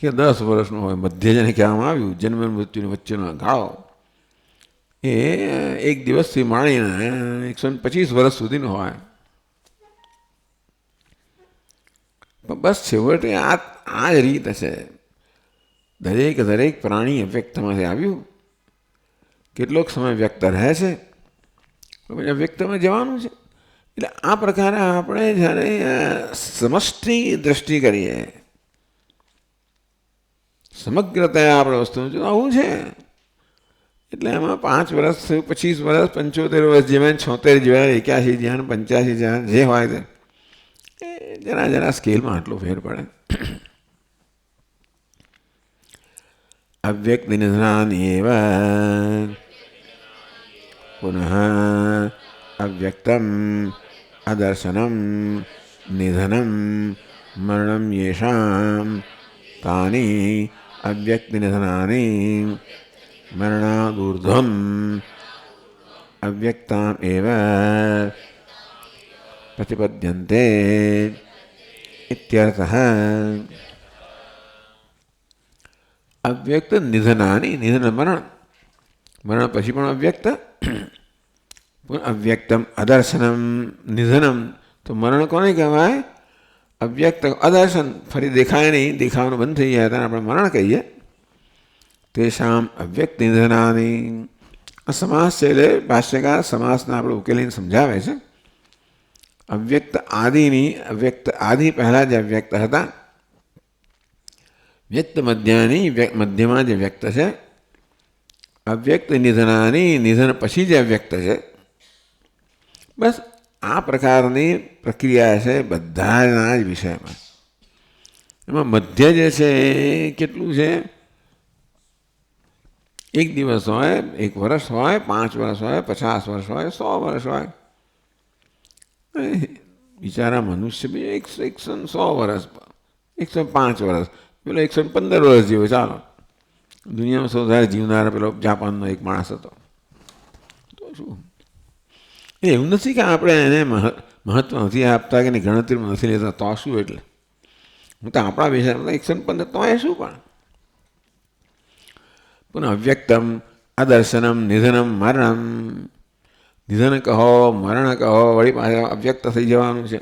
કે 10 વર્ષનો હોય, મધ્ય જેને કહેવામાં આવ્યું, જન્મ મૃત્યુની વચ્ચેનો ગાળો એ 1 દિવસથી માંડીને 125 વર્ષ સુધીનો હોય. બસ છેવટે આ જ રીત છે. દરેક પ્રાણી અવ્યક્તમાંથી આવ્યું, કેટલોક સમય વ્યક્ત રહે છે, પછી અવ્યક્તમાં જવાનું છે. એટલે આ પ્રકારે આપણે જ્યારે સમષ્ટિ દ્રષ્ટિ કરીએ, સમગ્રતા આપણે વસ્તુ આવું છે. એટલે એમાં 5 વર્ષ, 25 વર્ષ, 75 વર્ષ જેવા, 76 જેવા, 81 જેવા, 85 જેવા, જે હોય તે જરા સ્કેલમાં આટલો ફેર પડે. અવ્યક્ત નિધનાની એવ પુનઃ અવ્યક્તમ અદર્શનમ નિધનમ મરણમ યેષામ તાની અવ્યક્ત નિધનાની મરણાદૂર્ધ્વમ અવ્યક્તામ એવ પ્રતિપદ્યન્તે ઇત્યર્થઃ. અવ્યક્ત નિધનાની, નિધન મરણ પછી પણ અવ્યક્ત, અવ્યક્તમ અદર્શનમ નિધનમ. તો મરણ કોને કહેવાય? અવ્યક્ત અદર્શન, ફરી દેખાય નહીં, દેખાવાનું બંધ થઈ જાય ત્યારે આપણે મરણ કહીએ. તેષામ અવ્યક્ત નિધનાની. આ સમાસ છે એટલે ભાષ્યકાર સમાસને આપણે ઉકેલીને સમજાવે છે. અવ્યક્ત આદિની, અવ્યક્ત આદિ પહેલાં જે અવ્યક્ત હતા, વ્યક્ત મધ્યની, મધ્યમાં જે વ્યક્ત છે. અવ્યક્ત નિધનાની, નિધન પછી જે અવ્યક્ત છે. બસ આ પ્રકારની પ્રક્રિયા છે બધાના જ વિષયમાં. એમાં મધ્ય જે છે એ કેટલું છે? 1 દિવસ હોય, 1 વર્ષ હોય, 5 વર્ષ હોય, 50 વર્ષ હોય, 100 વર્ષ હોય. બિચારા મનુષ્ય બી 100 વર્ષ, 105 વર્ષ, પેલો 115 વર્ષ જેવો. ચાલો, દુનિયામાં સૌથી વધારે જીવનારા પેલો જાપાનનો એક માણસ હતો. તો શું એવું નથી કે આપણે એને મહત્વ નથી આપતા કે ગણતરીમાં નથી લેતા, તો શું? એટલે હું તો આપણા વિષયમાં 115 તો એ શું પણ અવ્યક્તમ અદર્શનમ નિધનમ મરણમ. નિધન કહો, મરણ કહો, વળી પાછા અવ્યક્ત થઈ જવાનું છે.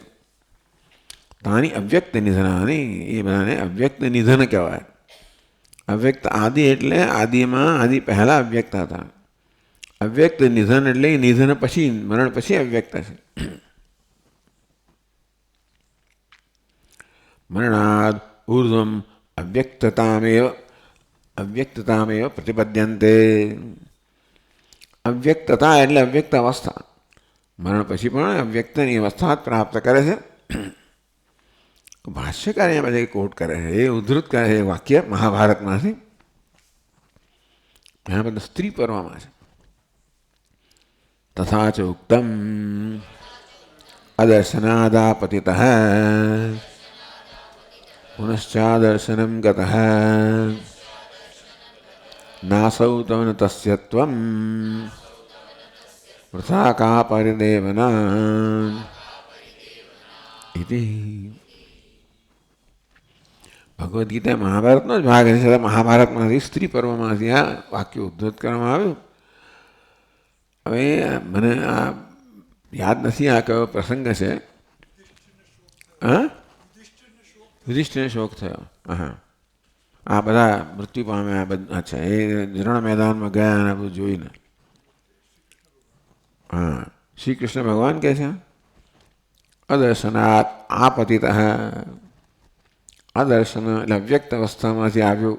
તાની અવ્યક્ત નિધનાની, એ બધાને અવ્યક્ત નિધન કહેવાય. અવ્યક્ત આદિ એટલે આદિમાં, આદિ પહેલાં અવ્યક્ત હતા. અવ્યક્ત નિધન એટલે નિધન પછી, મરણ પછી અવ્યક્ત છે. મરણાદ ઉર્ધ્વમ અવ્યક્તતામેવ પ્રતિપદ્યન્તે. અવ્યક્તતા એટલે અવ્યક્ત અવસ્થા. મરણ પછી પણ અવ્યક્તની અવસ્થા પ્રાપ્ત કરે છે. ભાષ્યકાર અહીંયા પછી કોટ કરે છે, એ ઉદ્ધૃત કરે છે વાક્ય મહાભારતમાંથી. એના બધા સ્ત્રી પર્વમાં છે. તથા ચ ઉક્તમ અદર્શનાદાપતિતઃ પુનશ્ચાદર્શનમ ગતઃ નાસૌ તવ તસ્ય ત્વમ વૃથા કા પરિદેવના ઇતિ. ભગવદ્ ગીતા મહાભારતનો જ ભાગ છે. મહાભારતમાંથી સ્ત્રી પર્વમાંથી આ વાક્ય ઉદ્ધૃત કરવામાં આવ્યું. હવે મને આ યાદ નથી આ કયો પ્રસંગ છે. હા, યુધિષ્ઠિરને શોક થયો. હા, આ બધા મૃત્યુ પામ્યા. અચ્છા, એ રણ મેદાનમાં ગયા અને બધું જોઈને. હા, શ્રી કૃષ્ણ ભગવાન કહે છે અદર્શનાત આપતિત. અદર્શન એટલે અવ્યક્ત અવસ્થામાંથી આવ્યું.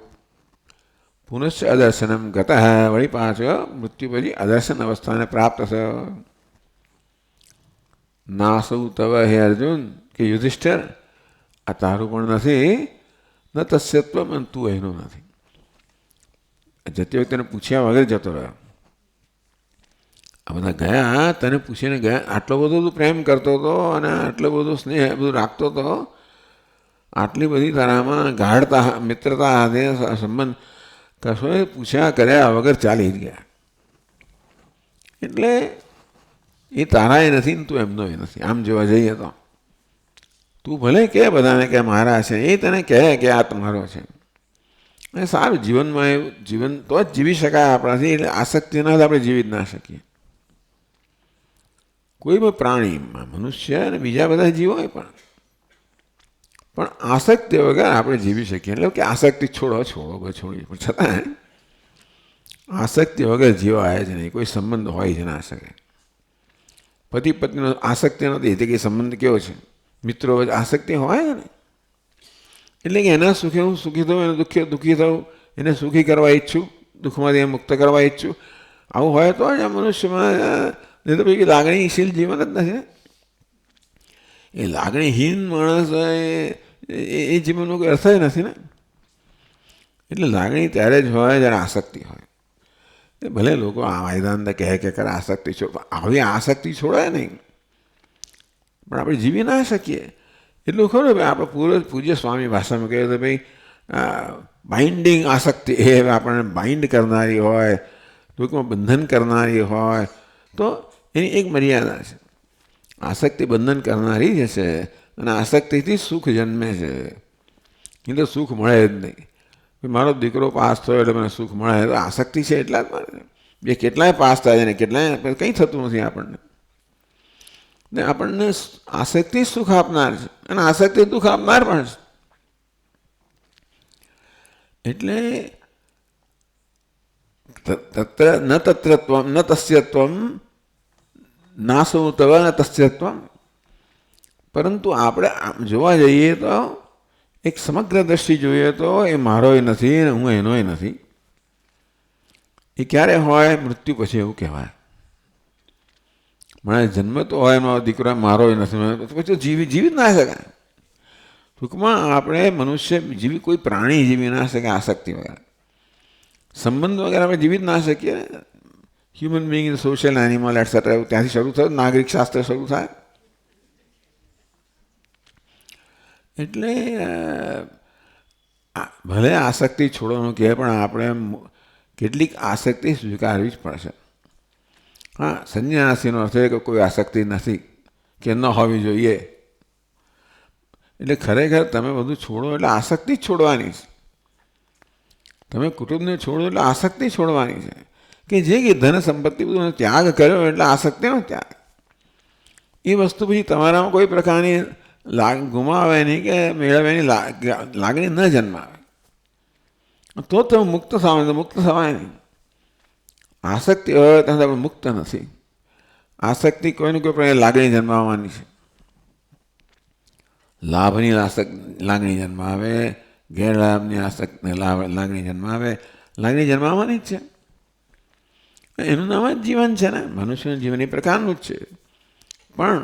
પુનશ્ચ અદર્શનમ ગત, વળી પાછો મૃત્યુ પછી અદર્શન અવસ્થાને પ્રાપ્ત થયો. નાસૌ તવ, હે અર્જુન કે યુધિષ્ઠિર, આ તારું પણ નથી, ન તસ્યત્વ, અને તું એનું નથી. જતી વખતે પૂછ્યા વગર જતો રહ્યો. આ બધા ગયા, તને પૂછીને ગયા. આટલો બધો તું પ્રેમ કરતો હતો અને આટલો બધો સ્નેહ બધું રાખતો હતો, આટલી બધી તારામાં ગાઢતા, મિત્રતા સાથે સંબંધ, કશોએ પૂછ્યા કર્યા વગર ચાલી જ ગયા. એટલે એ તારા એ નથી ને તું એમનો એ નથી. આમ જોવા જઈએ તો તું ભલે કે બધાને કે મારા છે, એ તને કહે કે આ તમારો છે. અને સારું, જીવનમાં એવું જીવન તો જ જીવી શકાય આપણાથી. એટલે આસક્તિના જ આપણે જીવી જ ના શકીએ. કોઈ પણ પ્રાણીમાં, મનુષ્ય અને બીજા બધા જીવો પણ પણ આસક્તિ વગર આપણે જીવી શકીએ. એટલે કે આસક્તિ છોડવી પણ છતાં આસક્તિ વગર જીવાય જ નહીં. કોઈ સંબંધ હોય જ ના શકે. પતિ પત્નીનો આસક્તિ નથી તે કે સંબંધ કેવો છે? મિત્રો વચ્ચે આસક્તિ હોય ને. એટલે કે એના સુખે હું સુખી થઉં, એને દુઃખી થઉં, એને સુખી કરવા ઈચ્છું, દુઃખમાંથી મુક્ત કરવા ઈચ્છું. આવું હોય તો જ આ મનુષ્યમાં નહીં તો પછી લાગણીશીલ જીવન જ નથી. એ લાગણીહીન માણસ એ જીવનનો કોઈ અર્થ નથી ને. એટલે લાગણી ત્યારે જ હોય જ્યારે આસક્તિ હોય. ભલે લોકો આ વાયદાંત કહે કે કરે આસક્તિ છોડ, આવી આસક્તિ છોડાય નહીં. પણ આપણે જીવી ના શકીએ એટલું ખરું. ભાઈ આપણે પૂજ્ય સ્વામી ભાષામાં કહે તો ભાઈ બાઇન્ડિંગ આસક્તિ એ આપણને બાઇન્ડ કરનારી હોય, ટૂંકમાં બંધન કરનારી હોય તો એની એક મર્યાદા છે. આસક્તિ બંધન કરનારી જ છે અને આસક્તિથી સુખ જન્મે છે. એ તો સુખ મળે જ નહીં. મારો દીકરો પાસ થયો એટલે મને સુખ મળે, તો આસક્તિ છે એટલા જ મળે. બે કેટલાય પાસ થાય છે ને કેટલાય કંઈ થતું નથી આપણને. ને આપણને આસક્તિ સુખ આપનાર છે અને આસક્તિ દુઃખ આપનાર પણ છે. એટલે ન તત્રત્વમ ન તસ્યત્વમ નાસો તવ ન તસ્યત્વમ. પરંતુ આપણે જોવા જઈએ તો એક સમગ્ર દ્રષ્ટિ જોઈએ તો એ મારોય નથી અને હું એનોય નથી. એ ક્યારે હોય? મૃત્યુ પછી એવું કહેવાય. મને જન્મ તો હોય એનો દીકરો મારોય નથી, પછી જીવી જ ના શકાય. ટૂંકમાં આપણે મનુષ્ય જીવી, કોઈ પ્રાણી જીવી ના શકે આસક્તિ વગર. સંબંધ વગર આપણે જીવી જ ના શકીએ. Human being is social animal etcetera એવું ત્યાંથી શરૂ થયું, નાગરિક શાસ્ત્ર શરૂ થાય. એટલે ભલે આસક્તિ છોડવાનું કહે પણ આપણે કેટલીક આસક્તિ સ્વીકારવી જ પડશે. હા, સંન્યાસીનો અર્થ એ કે કોઈ આસક્તિ નથી કે ન હોવી જોઈએ. એટલે ખરેખર તમે બધું છોડો એટલે આસક્તિ જ છોડવાની છે. તમે કુટુંબને છોડો એટલે આસક્તિ છોડવાની છે. કે જે કે ધન સંપત્તિ બધું ત્યાગ કર્યો એટલે આસક્તિનો ત્યાગ. એ વસ્તુ પછી તમારામાં કોઈ પ્રકારની ગુમાવે નહીં કે મેળવવાની લાગણી ન જન્માવે તો તમે મુક્ત થવાય. મુક્ત થવાય નહીં. આસક્તિ હોય ત્યાં તમે મુક્ત નથી. આસક્તિ કોઈને કોઈ પ્રકારની લાગણી જન્માવવાની છે. લાભની લાગણી જન્માવે, ગેરલાભની લાગણી જન્માવે. લાગણી જન્માવવાની જ છે. એનું નામ જ જીવન છે ને. મનુષ્યનું જીવન એ પ્રકારનું જ છે. પણ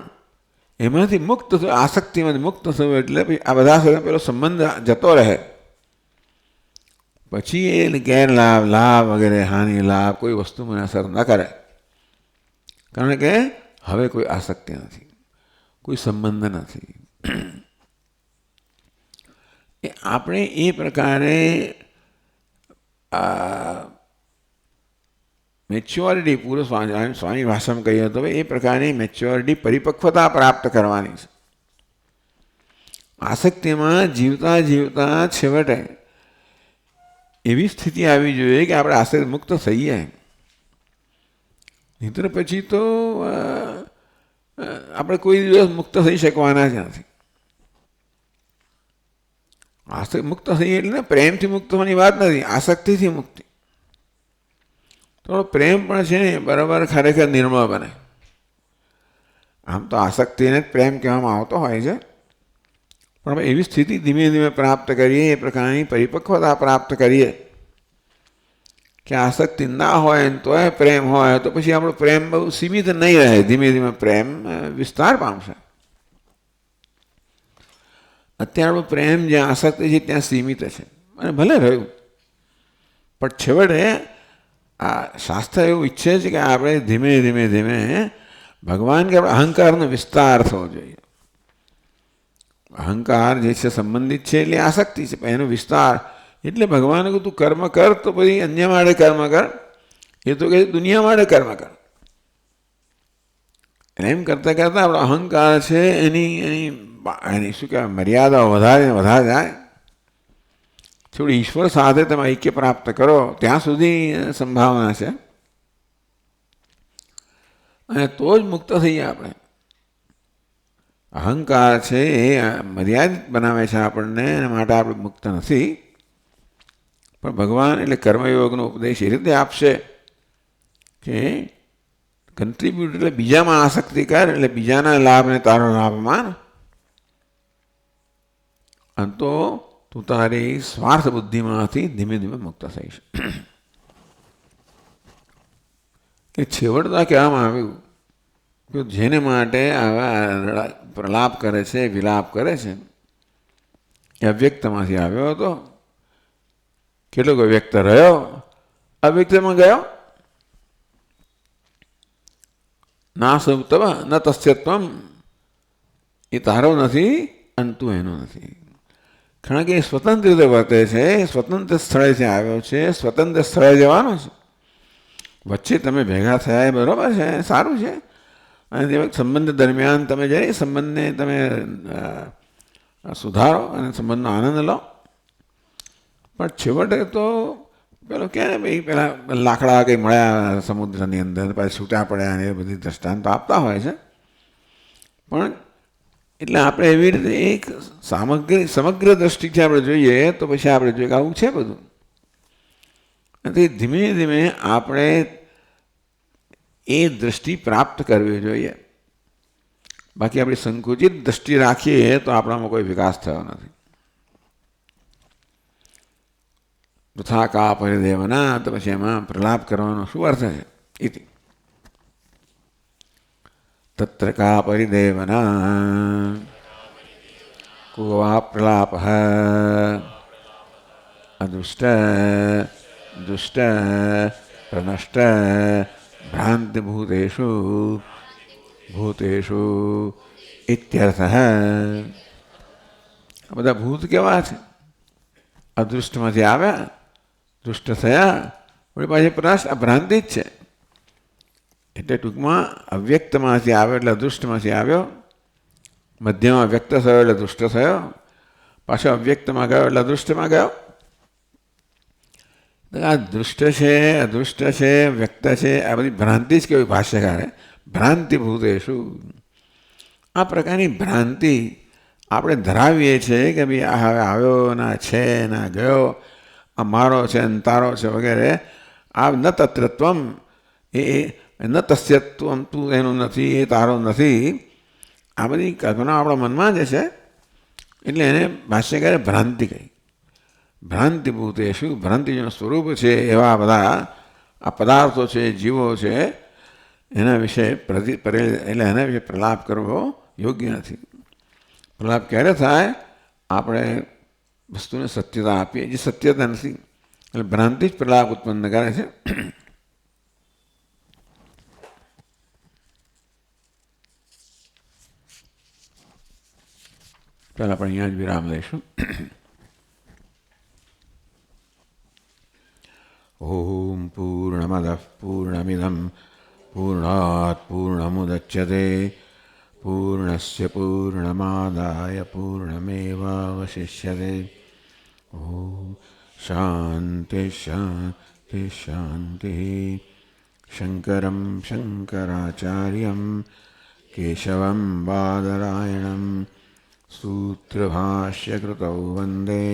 એમાંથી મુક્ત થયું, આસક્તિમાંથી મુક્ત થયું એટલે આ બધા સાથે પેલો સંબંધ જતો રહે. પછી એ ગેરલાભ, લાભ વગેરે, હાનિ, લાભ કોઈ વસ્તુ મને અસર ન કરે. કારણ કે હવે કોઈ આસક્તિ નથી, કોઈ સંબંધ નથી. આપણે એ પ્રકારે મેચ્યોરિટી પૂરો સ્વામી ભાષામાં કહીએ તો એ પ્રકારની મેચ્યોરિટી, પરિપક્વતા પ્રાપ્ત કરવાની છે. આસક્તિમાં જીવતા જીવતા છેવટે એવી સ્થિતિ આવી જોઈએ કે આપણે આસક્તિ મુક્ત થઈએ. નહીંતર પછી તો આપણે કોઈ દિવસ મુક્ત થઈ શકવાના જ નથી. આસક્તિ મુક્ત થઈ એટલે પ્રેમથી મુક્ત થવાની વાત નથી, આસક્તિથી મુક્તિ. થોડો પ્રેમ પણ છે ને બરાબર ખરેખર નિર્મળ બને. આમ તો આસક્તિને જ પ્રેમ કહેવામાં આવતો હોય છે. પણ એવી સ્થિતિ ધીમે ધીમે પ્રાપ્ત કરીએ, એ પ્રકારની પરિપક્વતા પ્રાપ્ત કરીએ કે આસક્તિ ના હોય તો એ પ્રેમ હોય તો પછી આપણો પ્રેમ બહુ સીમિત નહીં રહે. ધીમે ધીમે પ્રેમ વિસ્તાર પામશે. અત્યારે પ્રેમ જ્યાં આસક્તિ છે ત્યાં સીમિત છે અને ભલે રહ્યું. પણ છેવટે આ શાસ્ત્ર એવું ઈચ્છે છે કે આપણે ધીમે ધીમે ધીમે ભગવાન કે આપણે અહંકારનો વિસ્તાર થવો જોઈએ. અહંકાર જે છે સંબંધિત છે એટલે આસક્તિ છે, પણ એનો વિસ્તાર એટલે ભગવાને કહ્યું તું કર્મ કર તો પછી અન્ય માટે કર્મ કર. એ તો કહે દુનિયા માટે કર્મ કર. એમ કરતાં કરતાં આપણો અહંકાર છે એની શું કહેવાય મર્યાદાઓ વધારે જાય. થોડી ઈશ્વર સાથે તમે ઐક્ય પ્રાપ્ત કરો ત્યાં સુધી સંભાવના છે અને તો જ મુક્ત થઈએ આપણે. અહંકાર છે એ મર્યાદિત બનાવે છે આપણને, એના માટે આપણે મુક્ત નથી. પણ ભગવાન એટલે કર્મયોગનો ઉપદેશ એ રીતે આપશે કે કન્ટ્રીબ્યુટ એટલે બીજામાં આસક્તિ કર, એટલે બીજાના લાભને તારો લાભ માન, અને તો તું તારી સ્વાર્થ બુદ્ધિમાંથી ધીમે ધીમે મુક્ત થઈશ. એ છેવટતા કહેવામાં આવ્યું કે જેને માટે આવા પ્રલાપ કરે છે, વિલાપ કરે છે, એ અવ્યક્તમાંથી આવ્યો હતો. કેટલોક વ્યક્ત રહ્યો, અવ્યક્તમાં ગયો. ના સૌતવ ન તસ્યત્વમ, એ તારો નથી અને તું એનો નથી. કારણ કે એ સ્વતંત્ર રીતે વર્તે છે, સ્વતંત્ર સ્થળેથી આવ્યો છે, સ્વતંત્ર સ્થળે જવાનો છે. વચ્ચે તમે ભેગા થયા એ બરાબર છે, સારું છે, અને તે સંબંધ દરમિયાન તમે જઈ સંબંધને તમે સુધારો અને સંબંધનો આનંદ લો. પણ છેવટે તો પેલો કહે ને ભાઈ પેલા લાકડા કંઈ મળ્યા સમુદ્રની અંદર, પછી છૂટા પડ્યા, અને એ બધી દ્રષ્ટાંત આપતા હોય છે. પણ એટલે આપણે એવી રીતે એક સમગ્ર દ્રષ્ટિથી આપણે જોઈએ તો પછી આપણે જોઈએ કે આવું છે બધું. અને ધીમે ધીમે આપણે એ દ્રષ્ટિ પ્રાપ્ત કરવી જોઈએ. બાકી આપણી સંકુચિત દ્રષ્ટિ રાખીએ તો આપણામાં કોઈ વિકાસ થયો નથી. તથા કા પરિદેવના, તો પછી એમાં પ્રલાપ કરવાનો શું અર્થ છે? ઇતિ તત્ર કા પરિદેવના કો વા પ્રલાપ અદુષ્ટ દુષ્ટ પ્રનષ્ટ ભ્રાંતિભૂતેષુ ભૂતેષુ ઇત્યર્થ. આ બધા ભૂત કેવા છે? અદૃષ્ટમાંથી આવ્યા, દુષ્ટ થયા, વળી પાછી પ્રનષ્ટ, આ ભ્રાંતિ જ છે. એટલે ટૂંકમાં અવ્યક્તમાંથી આવ્યો એટલે અદૃષ્ટમાંથી આવ્યો, મધ્યમાં વ્યક્ત થયો એટલે દુષ્ટ થયો, પાછો અવ્યક્તમાં ગયો એટલે અદૃષ્ટમાં ગયો. આ દૃષ્ટ છે, અદૃષ્ટ છે, વ્યક્ત છે, આ બધી ભ્રાંતિ જ કેવી ભાષ્યકારે ભ્રાંતિભૂતેષુ. આ પ્રકારની ભ્રાંતિ આપણે ધરાવીએ છીએ કે ભાઈ આ હવે આવ્યો ના છે ના ગયો, આ મારો છે ને તારો છે વગેરે. આ ન તત્રત્વમ, એ ન તસ્યત્વમ, તું એનું નથી, એ તારો નથી. આ બધી કલ્પના આપણા મનમાં જ છે, એટલે એને ભાષ્યકારે ભ્રાંતિ કહી. ભ્રાંતિભૂતેષુ, ભ્રાંતિનું સ્વરૂપ છે એવા બધા આ પદાર્થો છે, જીવો છે, એના વિશે એટલે એના વિશે પ્રલાપ કરવો યોગ્ય નથી. પ્રલાપ ક્યારે થાય? આપણે વસ્તુને સત્યતા આપીએ, જે સત્યતા નથી. એટલે ભ્રાંતિ જ પ્રલાપ ઉત્પન્ન કરે છે. ચાલ આપણે અહીંયા જ વિરામ લઈશું. ઓમ પૂર્ણમદ પૂર્ણમિદમ પૂર્ણાત પૂર્ણમુદચ્યતે પૂર્ણસ્ય પૂર્ણમાદાય પૂર્ણમેવાવશિષ્યતે. ઓમ શાંતિ શાંતિ શાંતિ. શંકરં શંકરાચાર્યં કેશવં બાદરાયણં સૂત્રભાષ્યકૃતૌ વંદે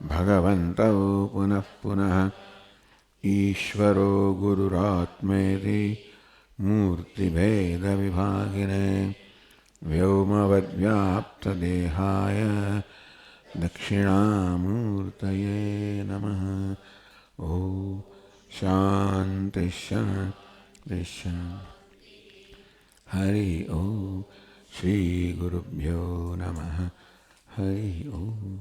ભગવन्तौ પુનઃ પુનઃ. ઈશ્વરો ગુરુરાત્મેતિ મૂર્તિભેદવિભાગિને વ્યોમવદ્વ્યાપ્તદેહાય દક્ષિણામૂર્તયે નમઃ. ઓમ શાંતિ શાંતિ શાંતિ. હરિ ઓમ. શ્રી ગુરુભ્યો નમઃ. હરિ ઓમ.